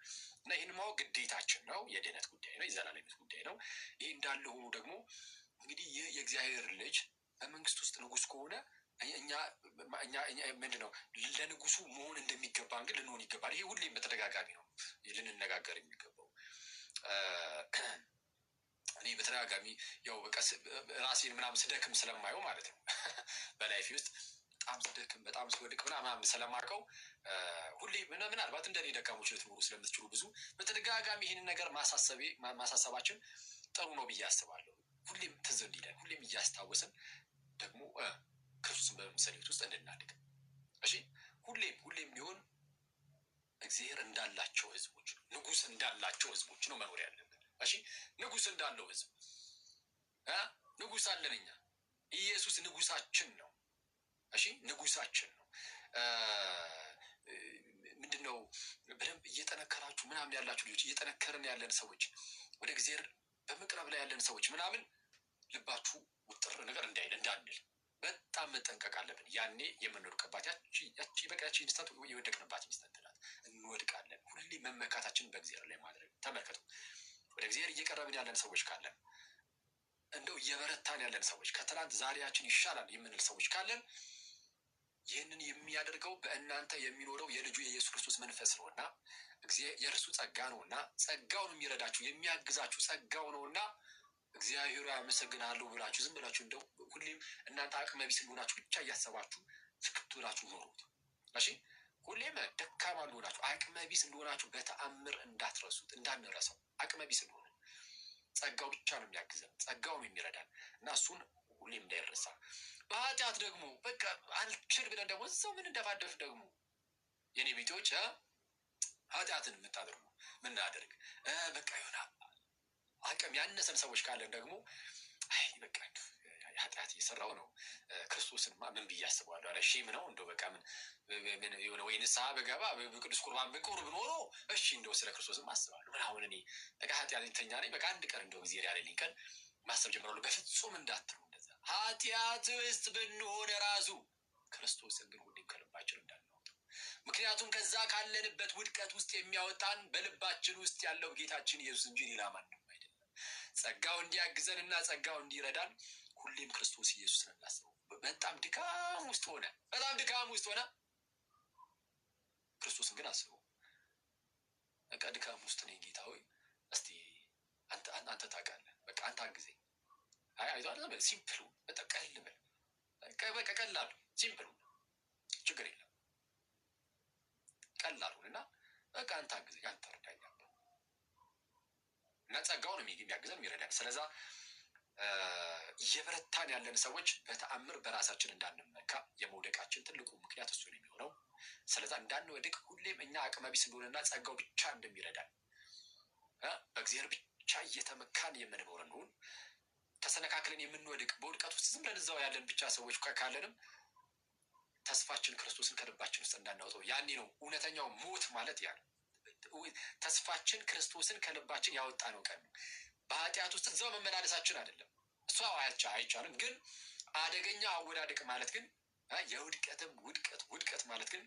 እና ይህን ማወቅ ግዴታችን ነው። የድህነት ጉዳይ ነው፣ የዘላለም ሕይወት ጉዳይ ነው። ይህ እንዳለ ሆኖ ደግሞ እንግዲህ ይህ የእግዚአብሔር ልጅ በመንግስት ውስጥ ንጉስ ከሆነ እኛ ምንድን ነው ለንጉሱ መሆን እንደሚገባን ግን ልንሆን ይገባል። ይሄ ሁሌም በተደጋጋሚ ነው ልንነጋገር የሚገባው። እኔ በተደጋጋሚ ያው በቃ ራሴን ምናምን ስደክም ስለማየው ማለት ነው በላይፌ ውስጥ በጣም ስደክም በጣም ስወድቅ ምናምን ስለማውቀው ሁሌ ምናልባት እንደኔ ደካሞች ልትኖሩ ስለምትችሉ ብዙ በተደጋጋሚ ይህንን ነገር ማሳሰባችን ጥሩ ነው ብዬ አስባለሁ። ሁሌም ትዝ እንዲለን ሁሌም እያስታወስን ደግሞ ክርስቶስን በመምሰል ውስጥ እንድናድግ። እሺ ሁሌም ቢሆን እግዚአብሔር እንዳላቸው ህዝቦች ንጉስ እንዳላቸው ህዝቦች ነው መኖር ያለብን። እሺ ንጉስ እንዳለው ህዝብ ንጉስ አለን እኛ። ኢየሱስ ንጉሳችን ነው። እሺ ንጉሳችን ነው። ምንድነው በደንብ እየጠነከራችሁ ምናምን ያላችሁ ልጆች እየጠነከርን ያለን ሰዎች ወደ እግዚአብሔር በመቅረብ ላይ ያለን ሰዎች ምናምን ልባችሁ ውጥር ነገር እንዳንል በጣም መጠንቀቅ አለብን። ያኔ የምንወድቅባት ያቺ በቃች ኢንስታንት የወደቅንባት ኢንስታንት ናት። እንወድቃለን። ሁሌ መመካታችንን በእግዚአብሔር ላይ ማድረግ። ተመልከቱ፣ ወደ እግዚአብሔር እየቀረብን ያለን ሰዎች ካለን፣ እንደው እየበረታን ያለን ሰዎች፣ ከትናንት ዛሬያችን ይሻላል የምንል ሰዎች ካለን ይህንን የሚያደርገው በእናንተ የሚኖረው የልጁ የኢየሱስ ክርስቶስ መንፈስ ነውና የእርሱ ጸጋ ነውና ጸጋውን የሚረዳችሁ የሚያግዛችሁ ጸጋው ነውና እግዚአብሔር ያመሰግናለሁ ብላችሁ ዝም ብላችሁ እንደው ሁሌም እናንተ አቅመ ቢስ እንደሆናችሁ ብቻ እያሰባችሁ ዝክት ብላችሁ ኖሩት። እሺ ሁሌም ደካማ እንደሆናችሁ አቅመ ቢስ እንደሆናችሁ በተአምር እንዳትረሱት፣ እንዳንረሳው። አቅመ ቢስ እንደሆነ ጸጋው ብቻ ነው የሚያግዘን፣ ጸጋው ነው የሚረዳን እና እሱን ሁሌም እንዳይረሳ። በኃጢአት ደግሞ በቃ አልችል ብለን ደግሞ እዛው ምን እንደፋደፍ ደግሞ የኔ ቤቶች ኃጢአትን የምታደርጉ ምናደርግ በቃ ይሆናል አቅም ያነሰን ሰዎች ካለን ደግሞ አይ በቃ ኃጢአት እየሰራው ነው ክርስቶስንማ ምን ብዬ አስበዋለሁ? አረ ሼም ነው እንደው በቃ ምን የሆነ ወይ ንስሐ በገባ በቅዱስ ቁርባን በቁርብ ኖሮ እሺ እንደው ስለ ክርስቶስም አስባለሁ። ምን አሁን እኔ በቃ ኃጢአተኛ ነኝ በቃ አንድ ቀን እንደው እግዚአብሔር ያለልኝ ቀን ማሰብ ጀምራለሁ። በፍጹም እንዳትሉ እንደዛ። ኃጢአት ውስጥ ብንሆን ራሱ ክርስቶስን ግን ሁሌም ከልባችን እንዳናወጣው። ምክንያቱም ከዛ ካለንበት ውድቀት ውስጥ የሚያወጣን በልባችን ውስጥ ያለው ጌታችን ኢየሱስ እንጂ ሌላ ማንም አይደለም። ጸጋው እንዲያግዘንና ጸጋው እንዲረዳን ሁሌም ክርስቶስ ኢየሱስን እናስበው። በጣም ድካም ውስጥ ሆነ ክርስቶስን ግን አስበው። በቃ ድካም ውስጥ ነኝ ጌታ ሆይ እስቲ አንተ ታውቃለህ፣ በቃ አንተ አግዘኝ። አይዟል ሲምፕሉ በጣም ቀለል በል በቃ ቀላሉ ሲምፕሉ ችግር የለም ቀላሉና በቃ አንተ አግዘኝ፣ አንተ እርዳኝ እና ጸጋውን የሚያግዘን የሚረዳን። ስለዛ እየበረታን ያለን ሰዎች በተአምር በራሳችን እንዳንመካ የመውደቃችን ትልቁ ምክንያት እሱ ነው የሚሆነው። ስለዛ እንዳንወድቅ ሁሌም እኛ አቅመ ቢስ እንደሆነና ጸጋው ብቻ እንደሚረዳን በእግዚአብሔር ብቻ እየተመካን የምንኖር እንደሆን ተሰነካክለን የምንወድቅ በውድቀት ውስጥ ዝም ብለን እዛው ያለን ብቻ ሰዎች ካለንም ተስፋችን ክርስቶስን ከልባችን ውስጥ እንዳናወጣው። ያኔ ነው እውነተኛው ሞት ማለት ያ ነው። ተስፋችን ክርስቶስን ከልባችን ያወጣ ነው ቀን ነው። በኃጢአት ውስጥ እዛው መመላለሳችን አይደለም። እሷ አይቻልም። ግን አደገኛ አወዳደቅ ማለት ግን የውድቀትም ውድቀት ማለት ግን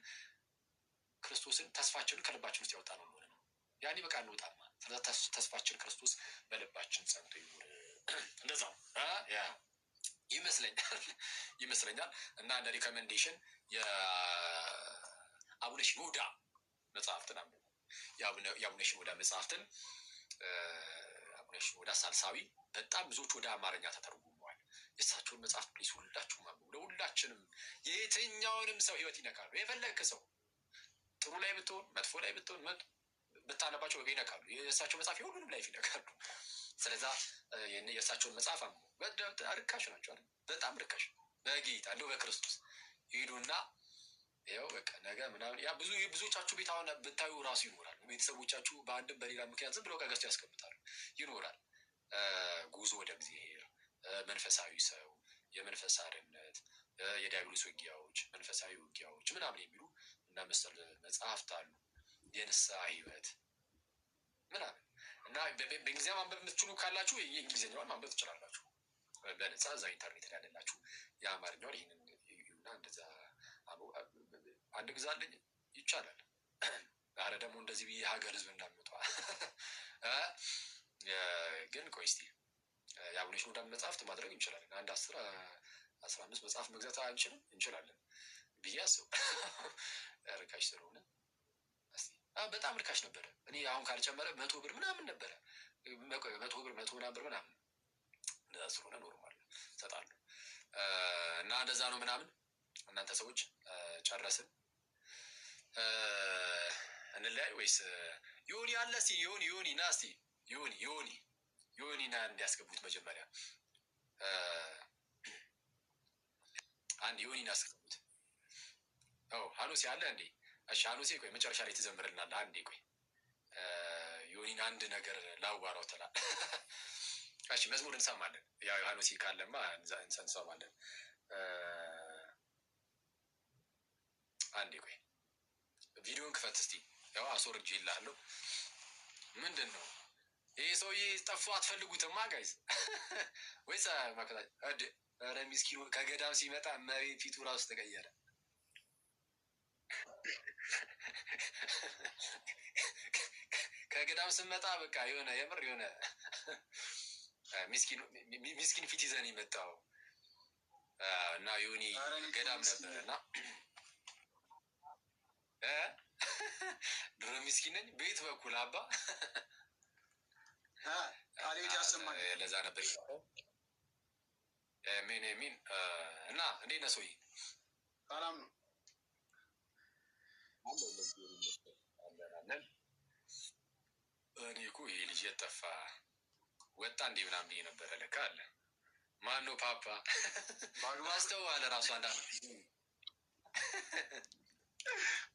ክርስቶስን ተስፋችንን ከልባችን ውስጥ ያወጣ ነው ማለት ነው። ያኔ በቃ እንወጣማ። ተስፋችን ክርስቶስ በልባችን ጸንቶ ይኑር። እንደዛው ያ ይመስለኛል። እና እንደ ሪኮሜንዴሽን የአቡነ ሽኖዳ መጽሐፍትን አንብቡ። የአቡነ ሽኖዳ መጽሐፍትን አቡነ ሽኖዳ ሳልሳዊ በጣም ብዙዎች ወደ አማርኛ ተተርጉመዋል። የእሳቸውን መጽሐፍ ፕሊስ ሁላችሁም አንብቡ። ለሁላችንም የትኛውንም ሰው ህይወት ይነካሉ። የፈለግክ ሰው ጥሩ ላይ ብትሆን መጥፎ ላይ ብትሆን ብታነባቸው ይነካሉ። የእሳቸው መጽሐፍ የሁሉንም ላይፍ ይነካሉ። ስለዛ የእሳቸውን መጽሐፍ አንብቡ። ርካሽ ናቸው፣ በጣም ርካሽ። በጌታ እንደው በክርስቶስ ሂዱና ያው በቃ ነገ ምናምን ያ ብዙዎቻችሁ ቤት አሁን ብታዩ ራሱ ይኖራል። ቤተሰቦቻችሁ በአንድም በሌላ ምክንያት ዝም ብለው ከገዝቶ ያስቀምጣሉ። ይኖራል ጉዞ ወደ እግዚአብሔር፣ መንፈሳዊ ሰው፣ የመንፈስ አርነት፣ የዲያብሎስ ውጊያዎች፣ መንፈሳዊ ውጊያዎች ምናምን የሚሉ እና መሰል መጽሐፍት አሉ። የንስሐ ህይወት ምናምን እና በእንግሊዝኛ ማንበብ የምትችሉ ካላችሁ የእንግሊዝኛውን ማንበብ ትችላላችሁ በነጻ እዛ ኢንተርኔት ላይ ያለላችሁ። የአማርኛውን ይህንን እና እንደዛ አንድ ግዛ አለኝ ይቻላል። አረ ደግሞ እንደዚህ ብዬ ሀገር ህዝብ እንዳንመጣ ግን ቆይ እስኪ የአቡነ ሽኖዳ መጽሐፍት ማድረግ እንችላለን። አንድ 10-15 መጽሐፍ መግዛት አንችልም? እንችላለን ብዬ አስብ። ርካሽ ስለሆነ በጣም ርካሽ ነበረ። እኔ አሁን ካልጨመረ 100 ብር ምናምን ነበረ። 100 ብር 100 ምናምን ብር ምናምን እንደዛ ስለሆነ ኖርማል እሰጣለሁ። እና እንደዛ ነው ምናምን። እናንተ ሰዎች ጨረስን እንለያይ ወይስ ዮኒ አለ? እስኪ ዮኒ ና እስኪ ዮኒ ና እንዲያስገቡት መጀመሪያ አንድ ዮኒ ና አስገቡት። ሀኑሴ አለ እንዴ? እሺ ሀኑሴ ቆይ መጨረሻ ላይ ትዘምርልናል። አንዴ ቆይ ዮኒን አንድ ነገር ላዋራው ትላል። እሺ መዝሙር እንሰማለን። ያው ሀኑሴ ካለማ እንሰማለን። አንዴ ቆይ ቪዲዮን ክፈት እስቲ። ያው አስወርጄ ይላለሁ። ምንድን ነው ይሄ ሰውዬ ጠፋ? አትፈልጉትማ ጋይዝ ወይስ ማከታ? ኧረ ሚስኪኑ ከገዳም ሲመጣ መሬት ፊቱ ራሱ ተቀየረ። ከገዳም ስመጣ በቃ የሆነ የምር የሆነ ሚስኪን ፊት ይዘን የመጣው እና ዮኒ ገዳም ነበር እና ድሮ ሚስኪን ነኝ ቤት በኩል አባ አሌት ያሰማል። ለዛ ነበር ሚን እና እንዴት ነህ ሰውዬ? ሰላም ነው አለን። እኔ እኮ ይሄ ልጅ የጠፋ ወጣ እንዲህ ምናምን ብዬ ነበረ። ለካ አለ። ማነው ፓፓ አስተዋለ ራሱ አንድ አመት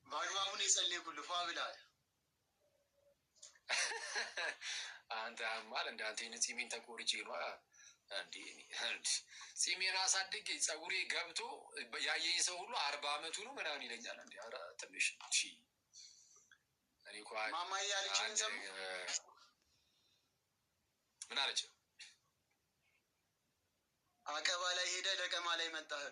በአግባቡን የጸለይኩልህ ፏ ብለሃል። አንተ አማል እንደ አንተ ፂሜን ተቆርጬ ነው እንዴ? ፂሜን አሳድጌ ፀጉሬ ገብቶ ያየኝ ሰው ሁሉ 40 አመቱ ነው ምናምን ይለኛል። እንዴ ኧረ ትንሽ እኔ እኮ ማማዬ ያለችኝ ዘም ምን አለች? አቀባ ላይ ሄደ ለቀማ ላይ መጣህ።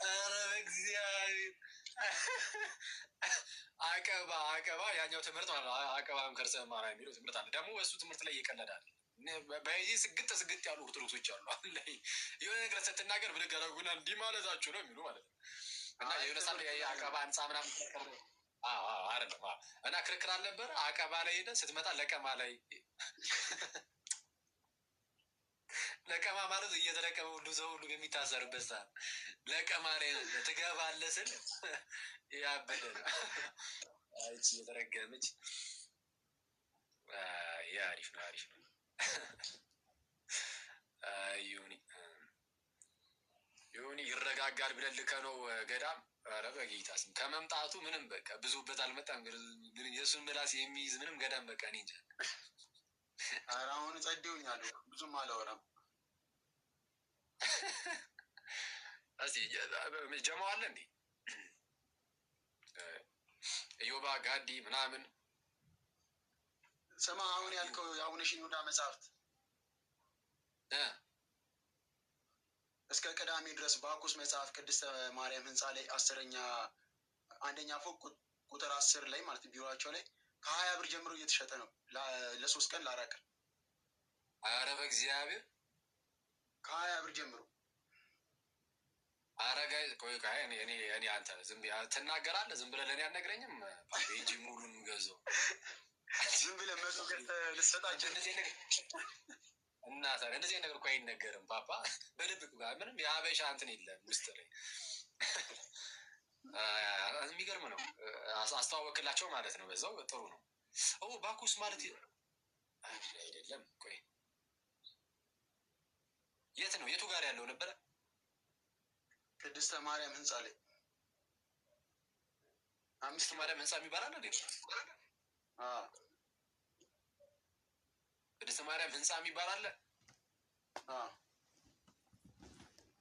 ኧረ በእግዚአብሔር አቀባ ያኛው ትምህርት ማለት ነው። አቀባም ከርሰ ማራ የሚለው ትምህርት አለ። ደግሞ በእሱ ትምህርት ላይ እየቀለዳል። በዚህ ስግጥ ያሉ ኦርቶዶክሶች አሉ። አሁን ላይ የሆነ ነገር ስትናገር ብድግ አደረጉና እንዲህ ማለታችሁ ነው የሚሉ ማለት ነው። እና የሆነ ሳ አቀባ ህንፃ ምናምን አይደለም እና ክርክር አልነበረ። አቀባ ላይ ሄደ ስትመጣ ለቀማ ላይ ለቀማ ማለት እየተለቀመ ሁሉ ሰው ሁሉ የሚታሰርበት ሰዓት ለቀማ ላይ ትገባለህ ስል ያበደ አይቺ እየተረገመች ያ አሪፍ ነው አሪፍ ነው። ዮኒ ይረጋጋል ብለን ልከነው ገዳም። ኧረ በጌታ ስም ከመምጣቱ ምንም በቃ ብዙበት አልመጣም። የእሱን ምላስ የሚይዝ ምንም ገዳም በቃ እኔ እንጃ። ኧረ አሁን ጸዴውኛል ብዙም አላወራም። እስኪ ጀማው አለ እንዴ? እዮባ ጋዲ ምናምን ስማ። አሁን ያልከው የአቡነ ሽኖዳ መጽሐፍት እስከ ቅዳሜ ድረስ ባኩስ መጽሐፍ ቅድስተ ማርያም ህንፃ ላይ 1ኛ ፎቅ ቁጥር 10 ላይ ማለት ቢሮቸው ላይ ከ20 ብር ጀምሮ እየተሸጠ ነው። ለ3 ቀን ለ4 ቀን። ኧረ በእግዚአብሔር ከ20 ብር ጀምሮ። ኧረ ጋይ ቆይ እኔ አንተ ዝም ትናገራለህ። ዝም ብለህ ለእኔ አልነግረኝም? ፓፓ እንጂ ሙሉን ገዛው ዝም ብለህ መቶ ልትሰጣቸው እና እንደዚህ ነገር እኮ አይነገርም ፓፓ። በልብቅ ምንም የሀበሻ እንትን የለም ውስጥ ላይ። የሚገርም ነው። አስተዋወቅላቸው ማለት ነው። በዛው ጥሩ ነው። ባኩስ ማለት አይደለም። ቆይ የት ነው? የቱ ጋር ያለው ነበረ? ቅድስተ ማርያም ህንፃ ላይ። ቅድስተ ማርያም ህንፃ የሚባል አለ እንዴ? ቅድስተ ማርያም ህንፃ የሚባል አለ?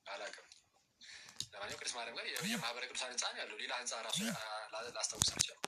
አላውቅም። ለማንኛውም ቅድስት ማርያም ጋር የማህበረ ቅዱሳን ህንፃ ነው ያለው። ሌላ ህንፃ ራሱ ላስታውስ አልቻልኩም።